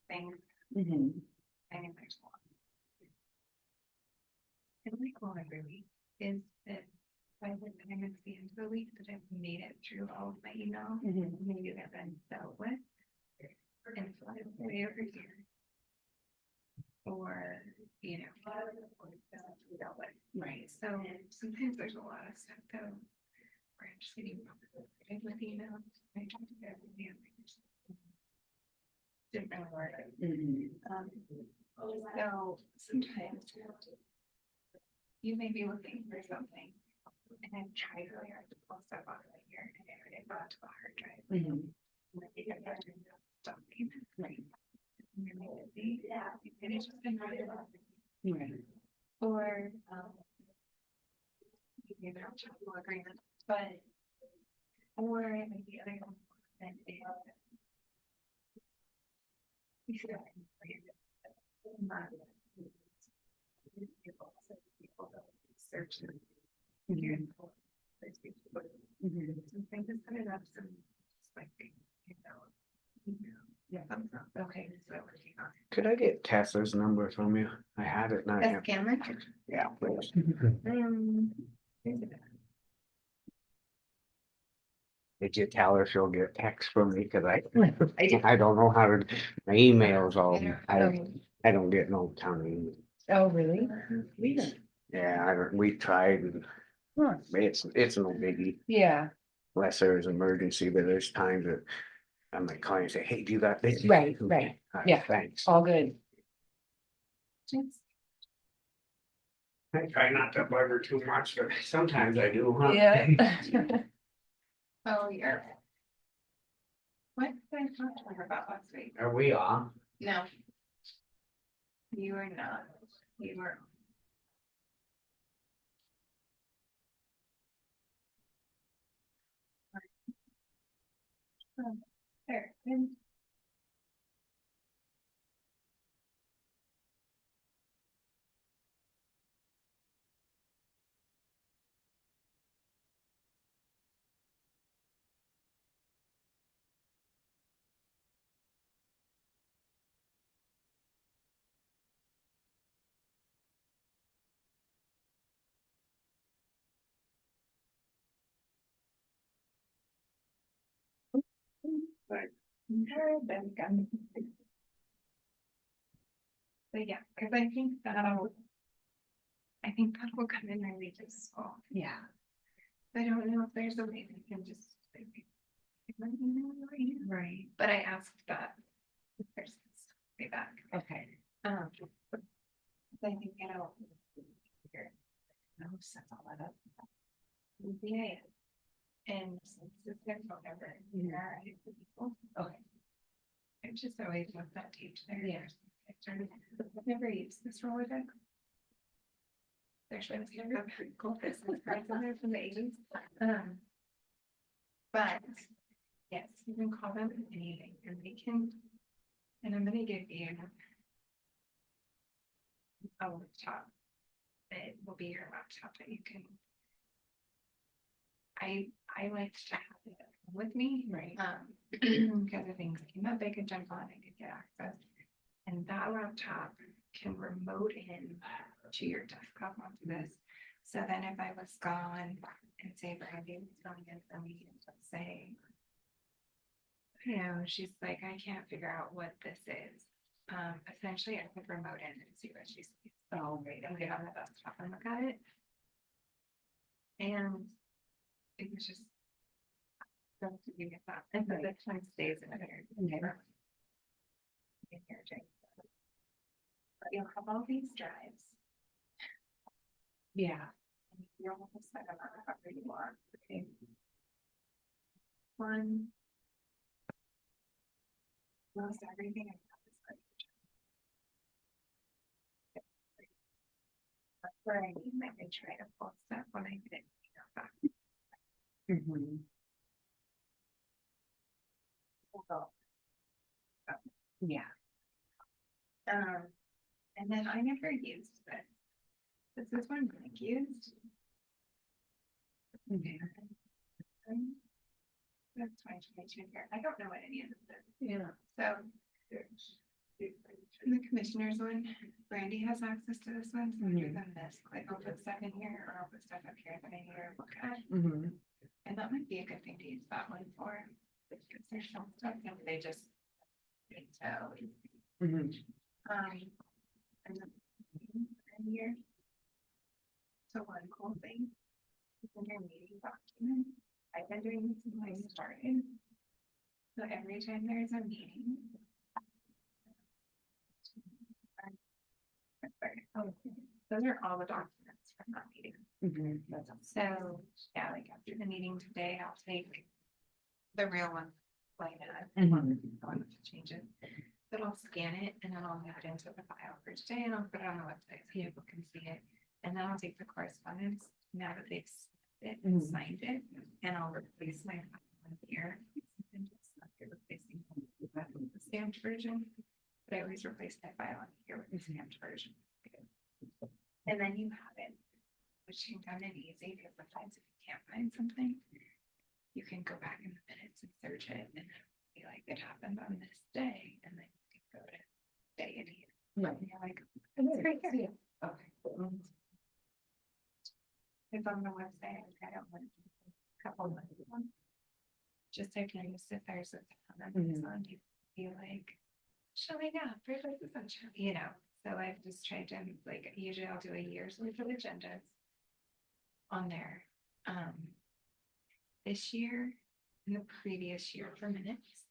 [SPEAKER 2] Things,
[SPEAKER 3] Mhm.
[SPEAKER 2] and there's one. And like one every week is that by the time it's the end of the week that I've made it through all of my emails,
[SPEAKER 3] Mhm.
[SPEAKER 2] maybe that I've been dealt with. And so I'm way over here. Or, you know, dealt with. Right, so sometimes there's a lot of stuff though. Where I'm just getting frustrated with emails. I try to get everything. Didn't really work.
[SPEAKER 3] Mhm.
[SPEAKER 2] So sometimes. You may be looking for something. And I've tried really hard to pull stuff off of here and it got to the hard drive.
[SPEAKER 3] Mhm.
[SPEAKER 2] Something. Right. And you're busy. Yeah. And it's just been really long.
[SPEAKER 3] Right.
[SPEAKER 2] Or, maybe a contractual agreement, but. Or maybe other. Than it. You should have. Search. Here.
[SPEAKER 3] Mhm.
[SPEAKER 2] Something to set it up, some, just like, you know.
[SPEAKER 3] Yeah.
[SPEAKER 2] Okay, so working on it.
[SPEAKER 5] Could I get Tessa's number from you? I had it, not
[SPEAKER 2] That's
[SPEAKER 5] yet.
[SPEAKER 2] Cameron.
[SPEAKER 5] Yeah, please.
[SPEAKER 2] Here's it.
[SPEAKER 5] Did you tell her she'll get text from me? Cause
[SPEAKER 2] I did.
[SPEAKER 5] I don't know how to, my emails all,
[SPEAKER 2] Okay.
[SPEAKER 5] I don't get no ton of emails.
[SPEAKER 3] Oh, really? Weird.
[SPEAKER 5] Yeah, I don't, we tried and
[SPEAKER 3] Huh.
[SPEAKER 5] it's no biggie.
[SPEAKER 3] Yeah.
[SPEAKER 5] Unless there's emergency, but there's times that I might call you and say, hey, do you got this?
[SPEAKER 3] Right,
[SPEAKER 5] Okay,
[SPEAKER 3] right.
[SPEAKER 5] all
[SPEAKER 3] Yeah.
[SPEAKER 5] Thanks.
[SPEAKER 3] All good.
[SPEAKER 5] I try not to bug her too much, but sometimes I do, huh?
[SPEAKER 3] Yeah.
[SPEAKER 2] Oh, you're. What did I talk to her about last week?
[SPEAKER 5] Are we on?
[SPEAKER 2] No. You are not. You were. There. And
[SPEAKER 5] Thanks.
[SPEAKER 2] then gun. But yeah, cause I think that will come in really useful.
[SPEAKER 10] Yeah.
[SPEAKER 2] I don't know if there's a way we can just. Like, let me know right now.
[SPEAKER 10] Right.
[SPEAKER 2] But I asked that. There's way back.
[SPEAKER 10] Okay.
[SPEAKER 2] I think, you know. Here,
[SPEAKER 10] I'll set all that up.
[SPEAKER 2] yeah. And since it's their phone number, I hate the people.
[SPEAKER 10] Okay.
[SPEAKER 2] I've just always left that taped there.
[SPEAKER 10] Yeah.
[SPEAKER 2] I've never used this Rolodex. Actually, it's never a pretty cool business cards in there from the 80s. But yes, you can call them anything and they can, and I'm gonna give you a laptop. It will be your laptop that you can. I like to have it with me.
[SPEAKER 10] Right.
[SPEAKER 2] Because if things came up, I could jump on, I could get access. And that laptop can remote in to your desktop onto this. So then if I was gone and say Brandy was going in for me, let's say, you know, she's like, I can't figure out what this is. Essentially I could remote in and see what she sees. Oh, great. And get on the desktop and look at it. And it was just. Don't you get that? And so this one stays in there. In here, Jane. But you'll have all these drives.
[SPEAKER 10] Yeah.
[SPEAKER 2] And you'll have to set them up however you want. Okay. One. Most everything I have is like. That's where I need my try to pull stuff when I get it.
[SPEAKER 10] Mm-hmm. Yeah.
[SPEAKER 2] And then I never used this. This is one Mike used.
[SPEAKER 10] Okay.
[SPEAKER 2] That's 2022 here. I don't know what any of this is.
[SPEAKER 10] Yeah.
[SPEAKER 2] So. And the commissioners one, Brandy has access to this one, so other than this, like I'll put stuff in here or I'll put stuff up here that I need to look at.
[SPEAKER 10] Mm-hmm.
[SPEAKER 2] And that might be a good thing to use that one for, because there's some stuff that they just. So.
[SPEAKER 10] Mm-hmm.
[SPEAKER 2] And then here. So one cool thing. Is in your meeting document. I've been doing this since I started. So every time there's a meeting. Oh, those are all the documents from that meeting.
[SPEAKER 10] Mm-hmm.
[SPEAKER 2] So, yeah, like after the meeting today, I'll take the real one, like that.
[SPEAKER 10] Mm-hmm.
[SPEAKER 2] I'll have to change it. But I'll scan it and then I'll move it into the file for today and I'll put it on the website so people can see it. And then I'll take the correspondence now that they've it and signed it, and I'll replace my file here. And just replacing the stamped version, but I always replace my file on here with the stamped version. And then you have it, which can come in easy because sometimes if you can't find something, you can go back in the minutes and search it and be like, it happened on this day, and then you can go to day and here.
[SPEAKER 10] Right.
[SPEAKER 2] And you're like, it's right here.
[SPEAKER 10] Okay.
[SPEAKER 2] It's on the website. I don't want a couple of them. Just so can sit there, so it's on, you feel like, showing up for this essential, you know. So I've just tried to, like, usually I'll do a year's worth of agendas on there. This year and the previous year for minutes.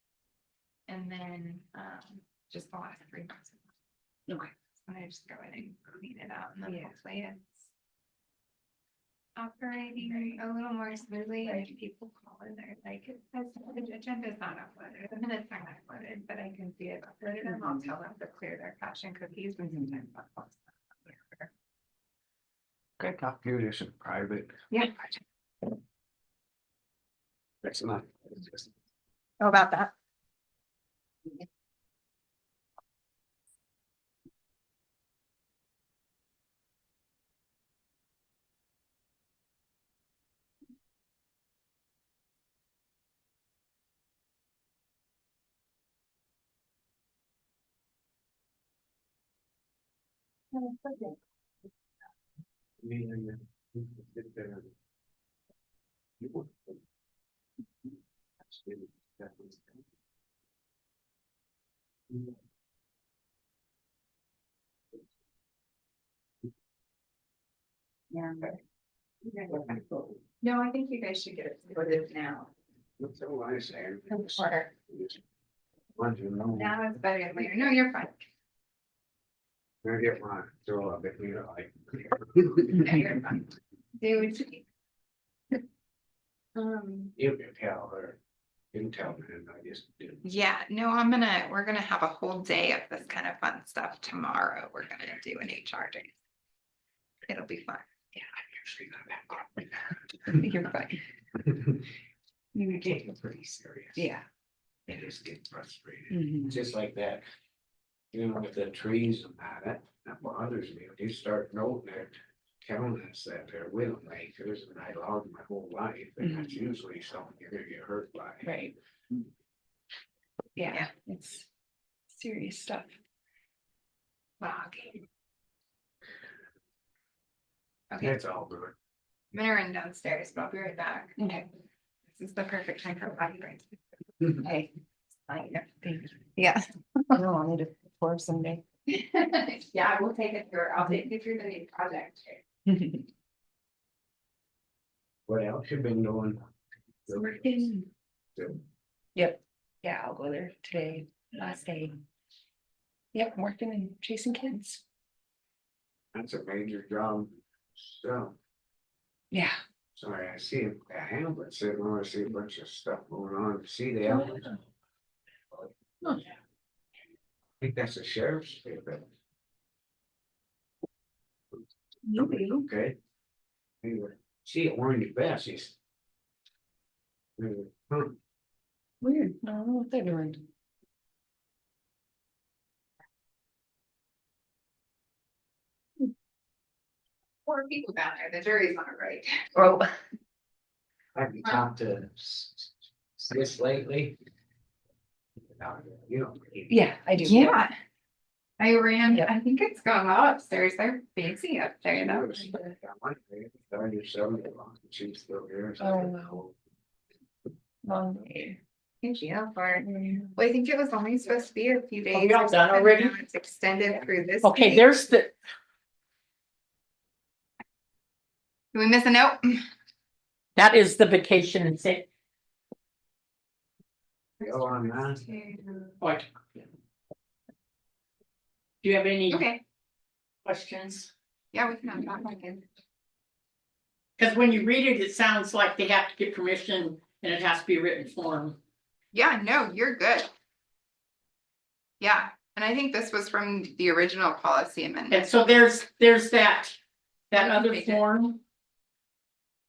[SPEAKER 2] And then just the last 3 months.
[SPEAKER 10] Okay.
[SPEAKER 2] So I just go in and clean it out and then hopefully it's operating a little more smoothly. And if people call in there, like, the agenda is not uploaded, the minutes are not uploaded, but I can see it uploaded and I'll tell them to clear their cache and cookies, but sometimes that pops up.
[SPEAKER 5] Can I talk to you this in private?
[SPEAKER 2] Yeah.
[SPEAKER 5] That's not.
[SPEAKER 2] How about that? No, I think you guys should get it sorted now.
[SPEAKER 5] That's all I say.
[SPEAKER 2] Or
[SPEAKER 5] Want to know,
[SPEAKER 2] now is better than later. No, you're fine.
[SPEAKER 5] I get mine, throw up if you like.
[SPEAKER 2] Yeah, you're fine. Do what you need.
[SPEAKER 5] You can tell her, you can tell me, and I just did.
[SPEAKER 2] Yeah, no, we're gonna have a whole day of this kind of fun stuff tomorrow. We're gonna do an HR day. It'll be fun.
[SPEAKER 5] Usually not that.
[SPEAKER 2] You're fine.
[SPEAKER 5] You take it pretty serious.
[SPEAKER 2] Yeah.
[SPEAKER 5] It is getting frustrated,
[SPEAKER 2] Mhm.
[SPEAKER 5] just like that. You know, with the trees and that bothers me, when you start noting it, telling us that they're widow makers, and I logged my whole life, and that's usually something you're gonna get hurt by.
[SPEAKER 11] Right. Yeah, it's serious stuff.
[SPEAKER 2] Okay. Okay,
[SPEAKER 5] It's all good.
[SPEAKER 2] I'm gonna run downstairs, but I'll be right back.
[SPEAKER 11] Okay.
[SPEAKER 2] This is the perfect time for body brains.
[SPEAKER 11] Hey.
[SPEAKER 2] I know.
[SPEAKER 11] Thank you.
[SPEAKER 2] Yeah.
[SPEAKER 11] I don't want it for someday.
[SPEAKER 2] Yeah, I will take it through. I'll take you through the new project.
[SPEAKER 5] What else you been doing?
[SPEAKER 11] Working. Yep, yeah, I'll go there today, last day. Yep, I'm working and chasing kids.
[SPEAKER 5] That's a major job. So,
[SPEAKER 11] Yeah.
[SPEAKER 5] sorry, I see a Hamlet sitting on, I see a bunch of stuff going on, see the Hamlet? I think that's a sheriff's favorite. Okay. Anyway, see orange Bessie's. Huh.
[SPEAKER 11] Weird, I don't know what they're doing.
[SPEAKER 2] Poor people down there. The jury's not right.
[SPEAKER 11] Oh.
[SPEAKER 5] Have you talked to this lately? You know.
[SPEAKER 11] Yeah, I do.
[SPEAKER 2] Yeah. I ran,
[SPEAKER 11] Yep.
[SPEAKER 2] I think it's going well upstairs. They're busy up there though.
[SPEAKER 5] She's still here.
[SPEAKER 11] Oh, Long day.
[SPEAKER 2] Thank you for, well, I think it was only supposed to be a few days.
[SPEAKER 3] y'all
[SPEAKER 2] or
[SPEAKER 3] done
[SPEAKER 2] something,
[SPEAKER 3] already?
[SPEAKER 2] now It's extended through this.
[SPEAKER 3] Okay,
[SPEAKER 2] week.
[SPEAKER 3] there's the,
[SPEAKER 2] Did we miss a note?
[SPEAKER 3] that is the vacation and sick.
[SPEAKER 5] Go on, man.
[SPEAKER 3] What? Do you have any
[SPEAKER 2] Okay,
[SPEAKER 3] questions?
[SPEAKER 2] yeah, we can have that one again.
[SPEAKER 3] Because when you read it, it sounds like they have to get permission and it has to be a written form.
[SPEAKER 2] Yeah, no, you're good. Yeah, and I think this was from the original policy amendment.
[SPEAKER 3] And so there's that other
[SPEAKER 2] Make it.
[SPEAKER 3] form.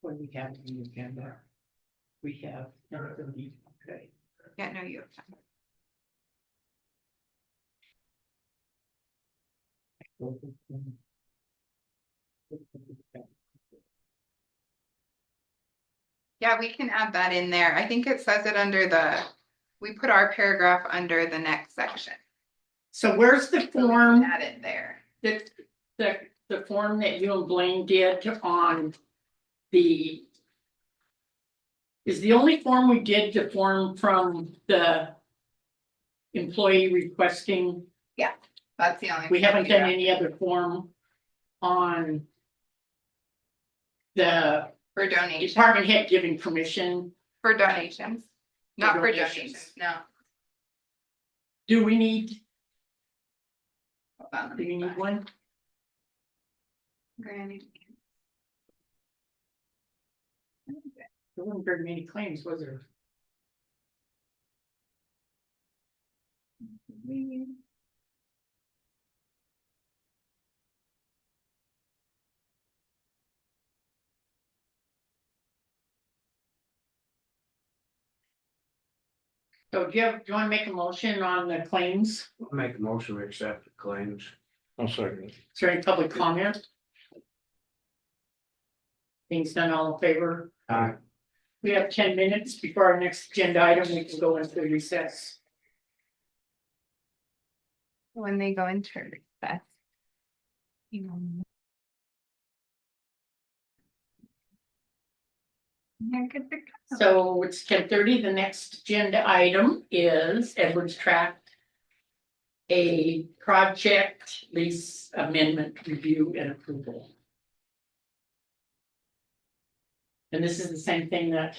[SPEAKER 3] What do we have in the agenda? We have, okay.
[SPEAKER 2] Yeah, no, you have time. Yeah, we can add that in there. I think it says it under we put our paragraph under the next section.
[SPEAKER 3] So where's the
[SPEAKER 2] So we can
[SPEAKER 3] form
[SPEAKER 2] add it there.
[SPEAKER 3] that, the form that you and Blaine did on the. Is the only form we did the form from the employee requesting,
[SPEAKER 2] That's the only.
[SPEAKER 3] we
[SPEAKER 2] thing
[SPEAKER 3] haven't done
[SPEAKER 2] have.
[SPEAKER 3] any other form on the
[SPEAKER 2] For donations,
[SPEAKER 3] department head giving permission.
[SPEAKER 2] for donations, not for
[SPEAKER 3] donations.
[SPEAKER 2] donations, no.
[SPEAKER 3] Do we need,
[SPEAKER 2] Hold on, let
[SPEAKER 3] do
[SPEAKER 2] me
[SPEAKER 3] we need
[SPEAKER 2] find-
[SPEAKER 3] one?
[SPEAKER 2] Granny.
[SPEAKER 3] There weren't very many claims, was there? So do you want to make a motion on the claims?
[SPEAKER 5] I'll make a motion to accept the claims.
[SPEAKER 4] I'm sorry.
[SPEAKER 3] Is there any public comment? Things done, all in favor? We have 10 minutes before our next agenda item, we can go into recess.
[SPEAKER 2] When they go into recess. You know. Yeah, good to go.
[SPEAKER 3] So it's 10:30. The next agenda item is Edwards Tract. A project lease amendment review and approval. And this is the same thing that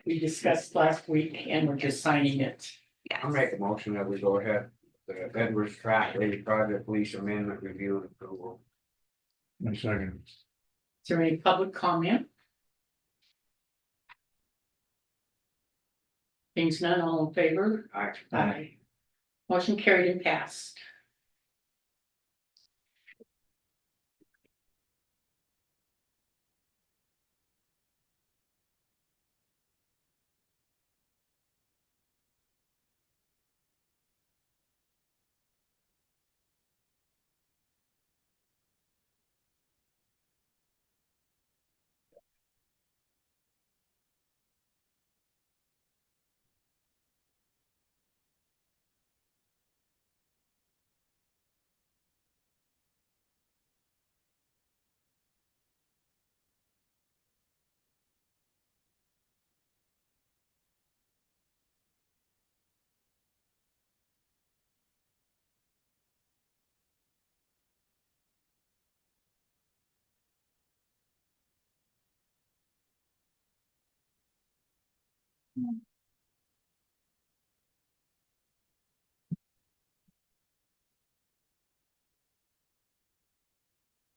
[SPEAKER 3] we discussed last week and we're just signing it.
[SPEAKER 2] Yes.
[SPEAKER 5] I'll make a motion that we go ahead, the Edwards Track Lady Project Lease Amendment Review and Approval.
[SPEAKER 4] My second.
[SPEAKER 3] Is there any public comment? Things none, all in favor? Aye. Motion carried and passed.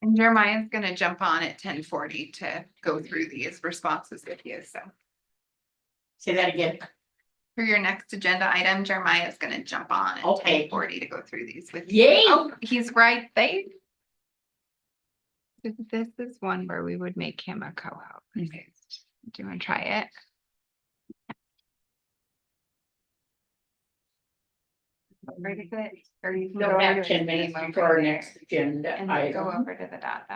[SPEAKER 2] And Jeremiah's gonna jump on at 10:40 to go through these responses with you, so.
[SPEAKER 3] Say that again.
[SPEAKER 2] For your next agenda item, Jeremiah's gonna jump on at
[SPEAKER 3] Okay.
[SPEAKER 2] 10:40 to go through these with you.
[SPEAKER 3] Yay!
[SPEAKER 2] Oh, he's right there. This is one where we would make him a co-host. Do you wanna try it? Right of it, or you can
[SPEAKER 3] No,
[SPEAKER 2] go
[SPEAKER 3] we have
[SPEAKER 2] over to
[SPEAKER 3] 10
[SPEAKER 2] his
[SPEAKER 3] minutes
[SPEAKER 2] name
[SPEAKER 3] before
[SPEAKER 2] over
[SPEAKER 3] our
[SPEAKER 2] there,
[SPEAKER 3] next agenda
[SPEAKER 2] and then go
[SPEAKER 3] item.
[SPEAKER 2] over to the dot.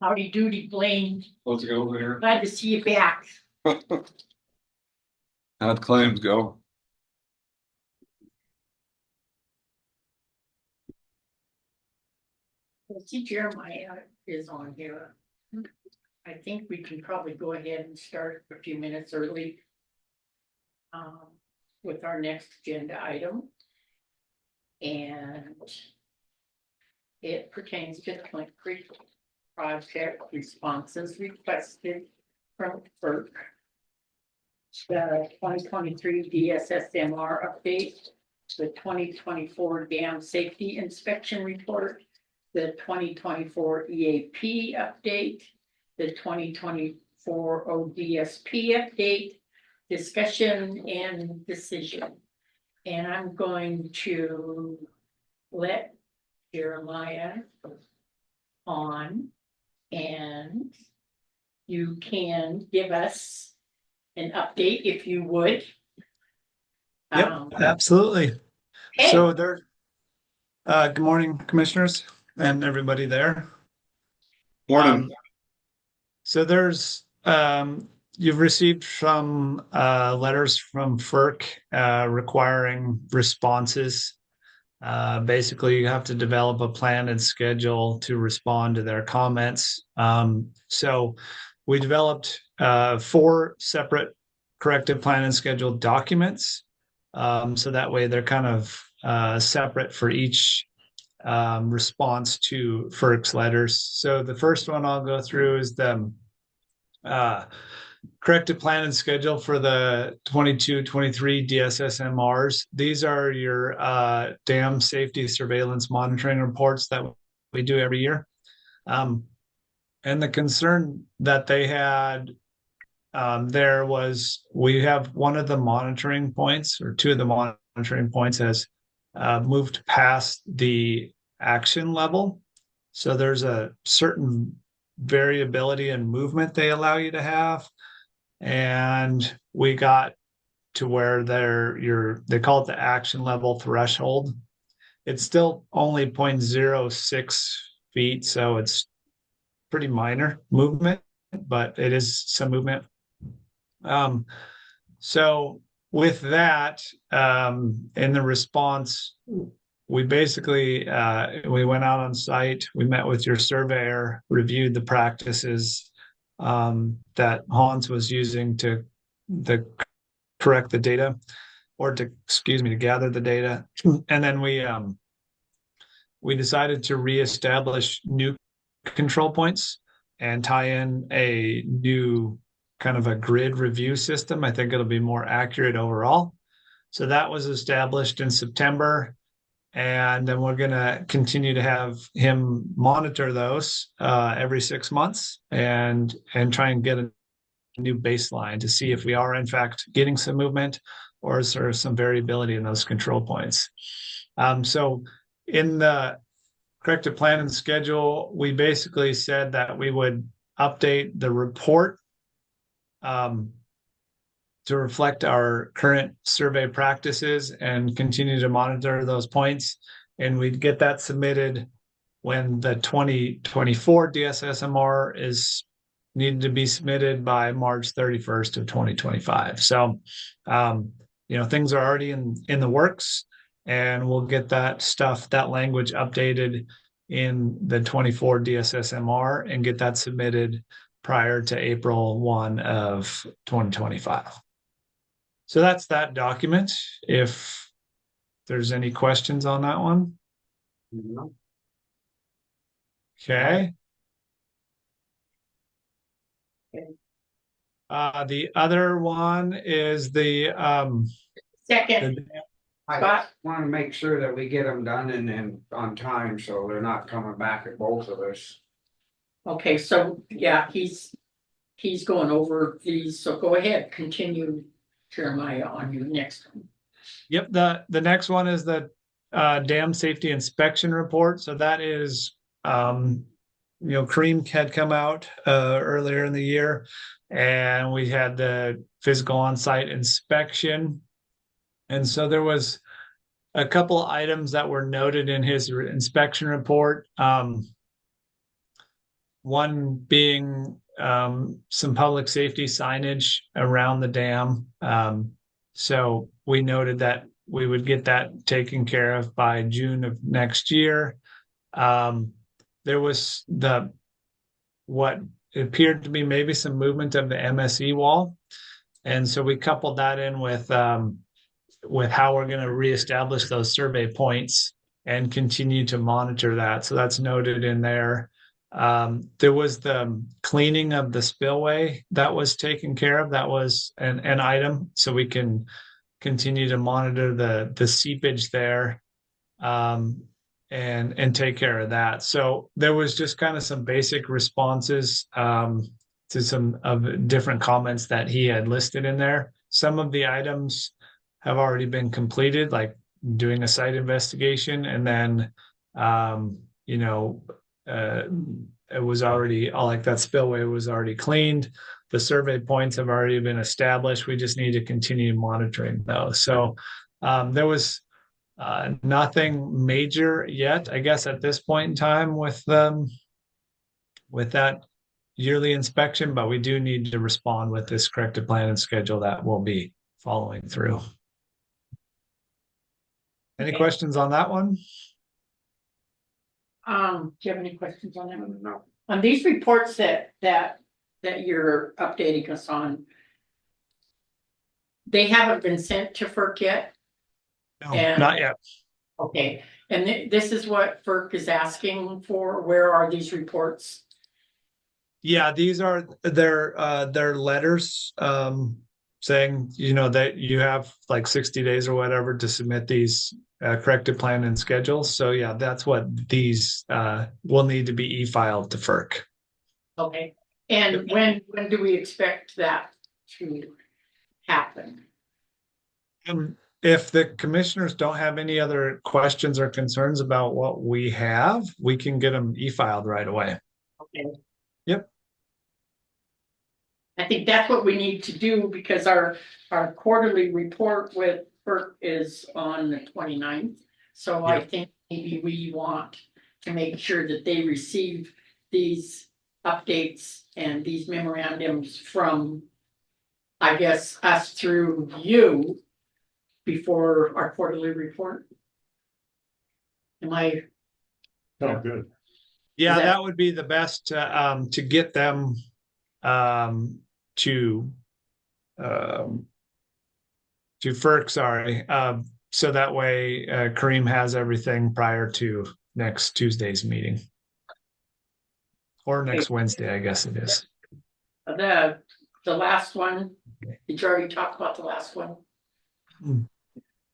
[SPEAKER 3] Howdy doody, Blaine.
[SPEAKER 7] Let's go over here.
[SPEAKER 3] Glad to see you back.
[SPEAKER 7] How'd claims go?
[SPEAKER 3] I see Jeremiah is on here. I think we can probably go ahead and start a few minutes early. With our next agenda item. And it pertains to the Flint Creek project responses requested from FERC. The 2023 DSSMR update, the 2024 dam safety inspection report, the 2024 EAP update, the 2024 ODSP update, discussion and decision. And I'm going to let Jeremiah on, and you can give us an update if you would.
[SPEAKER 12] Yep, absolutely.
[SPEAKER 3] Okay.
[SPEAKER 12] So there, good morning, commissioners and everybody there.
[SPEAKER 7] Morning.
[SPEAKER 12] So there's, you've received some letters from FERC requiring responses. Basically, you have to develop a plan and schedule to respond to their comments. So we developed 4 separate corrective plan and schedule documents. So that way they're kind of separate for each response to FERC's letters. So the first one I'll go through is the corrective plan and schedule for the 22-23 DSSMRs. These are your dam safety surveillance monitoring reports that we do every year. And the concern that they had there was, we have one of the monitoring points, or 2 of the monitoring points has moved past the action level. So there's a certain variability in movement they allow you to have. And we got to where they call it the action level threshold. It's still only 0.06 feet, so it's pretty minor movement, but it is some movement. So with that, in the response, we basically, we went out on site, we met with your surveyor, reviewed the practices that Hans was using to correct the data, or to gather the data. And then we decided to reestablish new control points and tie in a new kind of a grid review system. I think it'll be more accurate overall. So that was established in September. And then we're going to continue to have him monitor those every 6 months and try and get a new baseline to see if we are in fact getting some movement, or is there some variability in those control points. So in the corrective plan and schedule, we basically said that we would update the report to reflect our current survey practices and continue to monitor those points. And we'd get that submitted when the 2024 DSSMR is needed to be submitted by March 31st of 2025. So, things are already in the works, and we'll get that language updated in the 24 DSSMR and get that submitted prior to April 1 of 2025. So that's that document. If there's any questions on that one.
[SPEAKER 5] No.
[SPEAKER 12] Okay. The other one is the
[SPEAKER 3] Second.
[SPEAKER 5] I
[SPEAKER 3] Scott?
[SPEAKER 5] want to make sure that we get them done and on time, so they're not coming back at both of us.
[SPEAKER 3] Okay, so yeah, he's going over these, so go ahead, continue, Jeremiah, on your next one.
[SPEAKER 12] Yep, the next one is the dam safety inspection report. So that is Kareem had come out earlier in the year, and we had the physical on-site inspection. And so there was a couple items that were noted in his inspection report. one being some public safety signage around the dam. So we noted that we would get that taken care of by June of next year. There was what appeared to be maybe some movement of the MSE wall. And so we coupled that in with how we're going to reestablish those survey points and continue to monitor that. So that's noted in there. There was the cleaning of the spillway that was taken care of. That was an item, so we can continue to monitor the seepage there, and take care of that. So there was just kind of some basic responses to some of different comments that he had listed in there. Some of the items have already been completed, like doing a site investigation, and then it was already like that spillway was already cleaned. The survey points have already been established. We just need to continue monitoring those. So there was nothing major yet, I guess, at this point in time with that yearly inspection, but we do need to respond with this corrected plan and schedule that we'll be following through. Any questions on that one?
[SPEAKER 3] Do you have any questions on that?
[SPEAKER 5] No.
[SPEAKER 3] On these reports that you're updating us on, they haven't been sent to FERC yet?
[SPEAKER 12] No,
[SPEAKER 3] And-
[SPEAKER 12] not yet.
[SPEAKER 3] Okay, and this is what FERC is asking for? Where are these reports?
[SPEAKER 12] Yeah, these are their letters saying, that you have like 60 days or whatever to submit these corrected plan and schedules. So yeah, that's what these will need to be e-filed to FERC.
[SPEAKER 3] Okay, and when do we expect that to happen?
[SPEAKER 12] If the commissioners don't have any other questions or concerns about what we have, we can get them e-filed right away.
[SPEAKER 3] Okay.
[SPEAKER 12] Yep.
[SPEAKER 3] I think that's what we need to do because our quarterly report with FERC is on the 29th. So I think maybe we want to make sure that they receive these updates and these memorandums from, I guess, us through you before our quarterly report. Am I?
[SPEAKER 4] Oh, good.
[SPEAKER 12] Yeah,
[SPEAKER 3] Is that-
[SPEAKER 12] that would be the best to get them to FERC, sorry. So that way Kareem has everything prior to next Tuesday's meeting. Or next Wednesday, I guess it is.
[SPEAKER 3] The last one, did you already talk about the last one?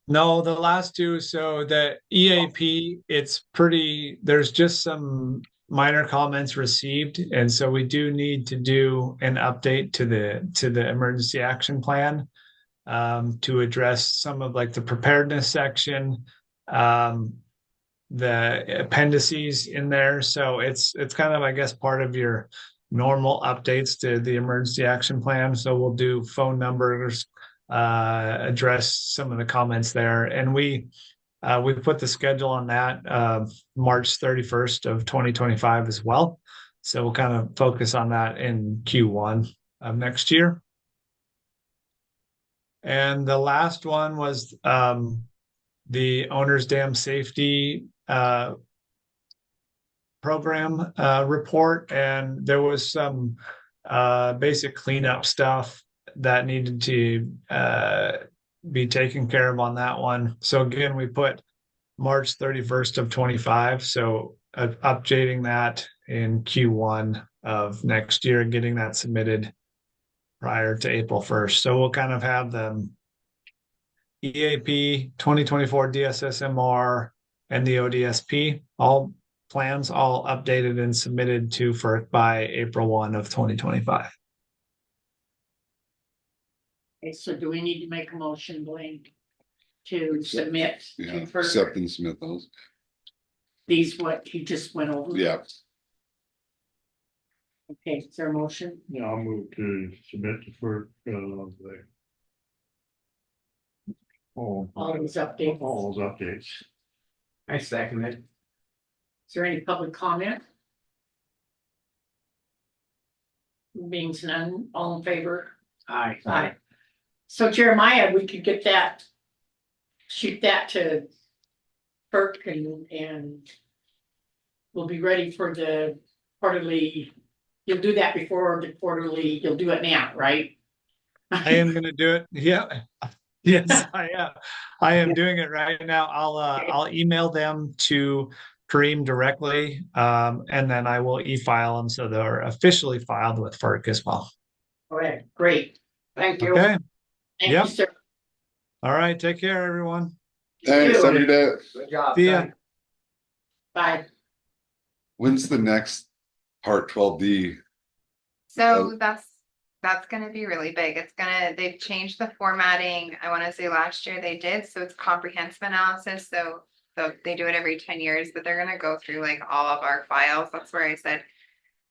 [SPEAKER 12] No, the last two. So the EAP, there's just some minor comments received. And so we do need to do an update to the emergency action plan to address some of like the preparedness section, the appendices in there. So it's kind of, I guess, part of your normal updates to the emergency action plan. So we'll do phone numbers, address some of the comments there. And we put the schedule on that March 31st of 2025 as well. So we'll kind of focus on that in Q1 of next year. And the last one was the owner's dam safety program report. And there was some basic cleanup stuff that needed to be taken care of on that one. So again, we put March 31st of 25. So updating that in Q1 of next year, getting that submitted prior to April 1st. So we'll kind of have the EAP 2024 DSSMR and the ODSP, all plans all updated and submitted to FERC by April 1 of 2025.
[SPEAKER 3] Okay, so do we need to make a motion, Blaine, to submit
[SPEAKER 7] Yeah,
[SPEAKER 3] to
[SPEAKER 7] accept
[SPEAKER 3] FERC
[SPEAKER 7] and submit those.
[SPEAKER 3] these what he just went over?
[SPEAKER 7] Yeah,
[SPEAKER 3] Okay, is there a motion?
[SPEAKER 4] Yeah, I'll move to submit for all
[SPEAKER 3] These updates.
[SPEAKER 4] those updates.
[SPEAKER 5] I second it.
[SPEAKER 3] Is there any public comment? Being none, all in favor?
[SPEAKER 5] Aye.
[SPEAKER 3] Aye. So Jeremiah, we could get that, shoot that to Burke and we'll be ready for the quarterly. You'll do that before the quarterly, you'll do it now, right?
[SPEAKER 12] I am gonna do it. Yeah. Yes, I am. I am doing it right now. I'll email them to Kareem directly, and then I will e-file them so they're officially filed with FERC as well.
[SPEAKER 3] All right, great.
[SPEAKER 5] Thank you.
[SPEAKER 12] Okay.
[SPEAKER 3] Thank
[SPEAKER 12] Yep.
[SPEAKER 3] you, sir.
[SPEAKER 12] All right. Take care, everyone.
[SPEAKER 7] Thanks,
[SPEAKER 3] you.
[SPEAKER 7] every day.
[SPEAKER 5] Good job.
[SPEAKER 12] See ya.
[SPEAKER 5] thanks.
[SPEAKER 3] Bye.
[SPEAKER 7] When's the next part 12D?
[SPEAKER 2] So that's gonna be really big. They've changed the formatting. I wanna say last year they did, so it's comprehensive analysis, so they do it every 10 years, but they're gonna go through like all of our files. That's where I said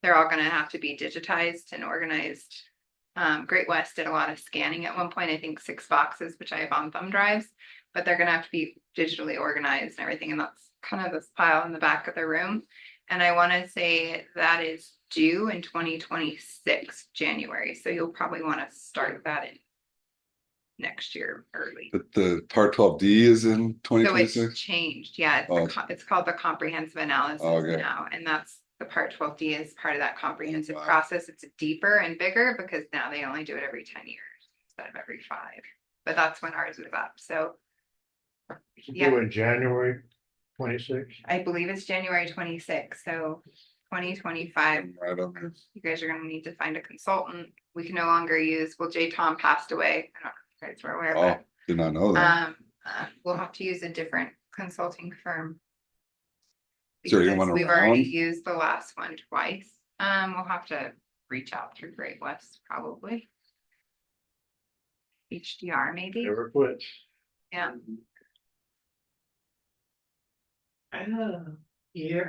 [SPEAKER 2] they're all gonna have to be digitized and organized. Great West did a lot of scanning at one point, I think 6 boxes, which I have on thumb drives, but they're gonna have to be digitally organized and everything, and that's kind of this pile in the back of the room. And I wanna say that is due in 2026, January, so you'll probably wanna start that in next year early.
[SPEAKER 7] But the part 12D is in
[SPEAKER 2] So it's
[SPEAKER 7] 2026?
[SPEAKER 2] changed, yeah,
[SPEAKER 7] Oh.
[SPEAKER 2] it's called the comprehensive analysis
[SPEAKER 7] Okay.
[SPEAKER 2] now, and that's the part 12D is part of that comprehensive
[SPEAKER 7] Wow.
[SPEAKER 2] process. It's deeper and bigger because now they only do it every 10 years instead of every 5. But that's when ours was up, so Yeah.
[SPEAKER 4] Do in January 26th.
[SPEAKER 2] I believe it's January 26th, so 2025.
[SPEAKER 7] Right on there.
[SPEAKER 2] You guys are gonna need to find a consultant. We can no longer use, well, Jay Tom passed away. I don't know if you guys were aware,
[SPEAKER 7] Oh,
[SPEAKER 2] but
[SPEAKER 7] did not know that.
[SPEAKER 2] we'll have to use a different consulting firm.
[SPEAKER 7] So you're gonna
[SPEAKER 2] Because
[SPEAKER 7] want
[SPEAKER 2] we've already
[SPEAKER 7] around?
[SPEAKER 2] used the last one twice. We'll have to reach out through Great West probably. HDR maybe,
[SPEAKER 4] Never quits.
[SPEAKER 2] yeah.
[SPEAKER 3] Oh, yeah.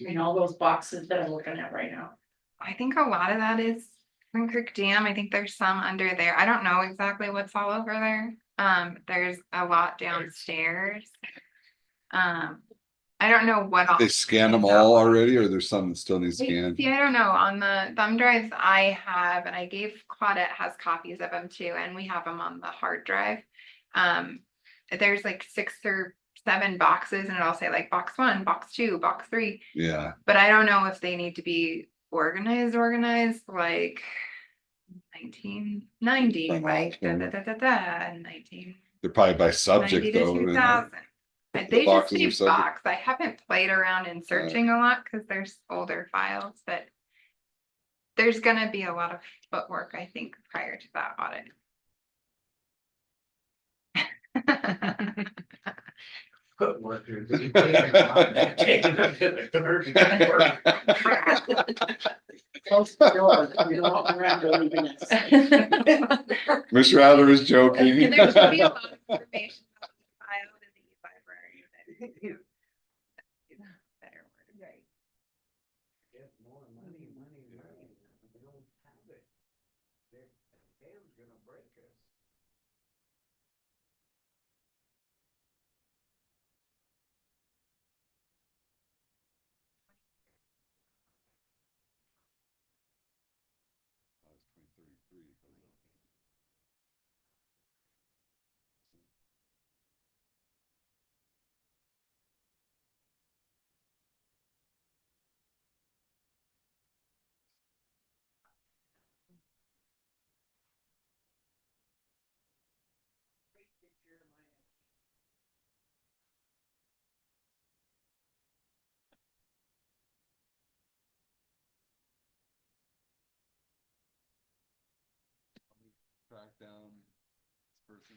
[SPEAKER 3] In all those boxes that I'm looking at right now.
[SPEAKER 2] I think a lot of that is Twin Creek Dam. I think there's some under there. I don't know exactly what's all over there. There's a lot downstairs. I don't know what all.
[SPEAKER 7] They scanned them all already, or there's some that still need scanned?
[SPEAKER 2] See, I don't know. On the thumb drives I have, and I gave Claudette has copies of them too, and we have them on the hard drive. There's like 6 or 7 boxes, and it'll say like box 1, box 2, box 3.
[SPEAKER 7] Yeah,
[SPEAKER 2] But I don't know if they need to be organized like 1990, like da da da da da, 1990
[SPEAKER 7] they're probably by
[SPEAKER 2] to
[SPEAKER 7] subject though. isn't it?
[SPEAKER 2] 2000.
[SPEAKER 7] The
[SPEAKER 2] They just
[SPEAKER 7] boxes are
[SPEAKER 2] say
[SPEAKER 7] subject?
[SPEAKER 2] box. I haven't played around in searching a lot because there's older files, but there's gonna be a lot of footwork, I think, prior to that audit.
[SPEAKER 5] Put workers. Taking them to the conversion.
[SPEAKER 3] Close the door. You don't want around to leaving us.
[SPEAKER 7] Miss Rather is joking.
[SPEAKER 2] And there should be a lot of information about the file in the library. Better word, right?
[SPEAKER 5] Get more money. We don't have it. Dam's gonna break us.
[SPEAKER 7] Track down this person.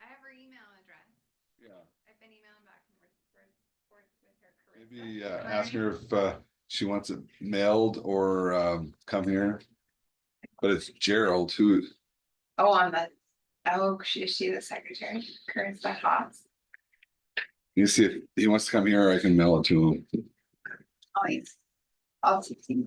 [SPEAKER 2] I have her email address.
[SPEAKER 7] Yeah,
[SPEAKER 2] I've been emailing back and forth with her.
[SPEAKER 7] maybe ask her if she wants it mailed or come here. But it's Gerald who,
[SPEAKER 2] Oh, is she the secretary? Carissa Haas.
[SPEAKER 7] you see if he wants to come here, I can mail it to him.
[SPEAKER 2] Oh, I'll see you.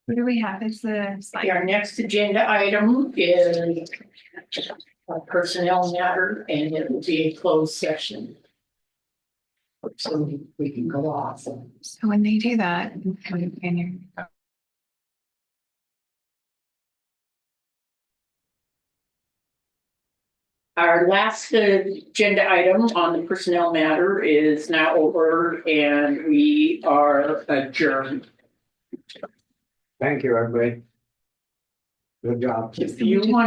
[SPEAKER 2] What do we have? It's the slide.
[SPEAKER 3] Our next agenda item is a personnel matter, and it will be a closed session. So we can go off.
[SPEAKER 2] So when they do that, and you're.
[SPEAKER 3] Our last agenda item on the personnel matter is now over, and we are adjourned.
[SPEAKER 5] Thank you, everybody. Good job.
[SPEAKER 3] If you want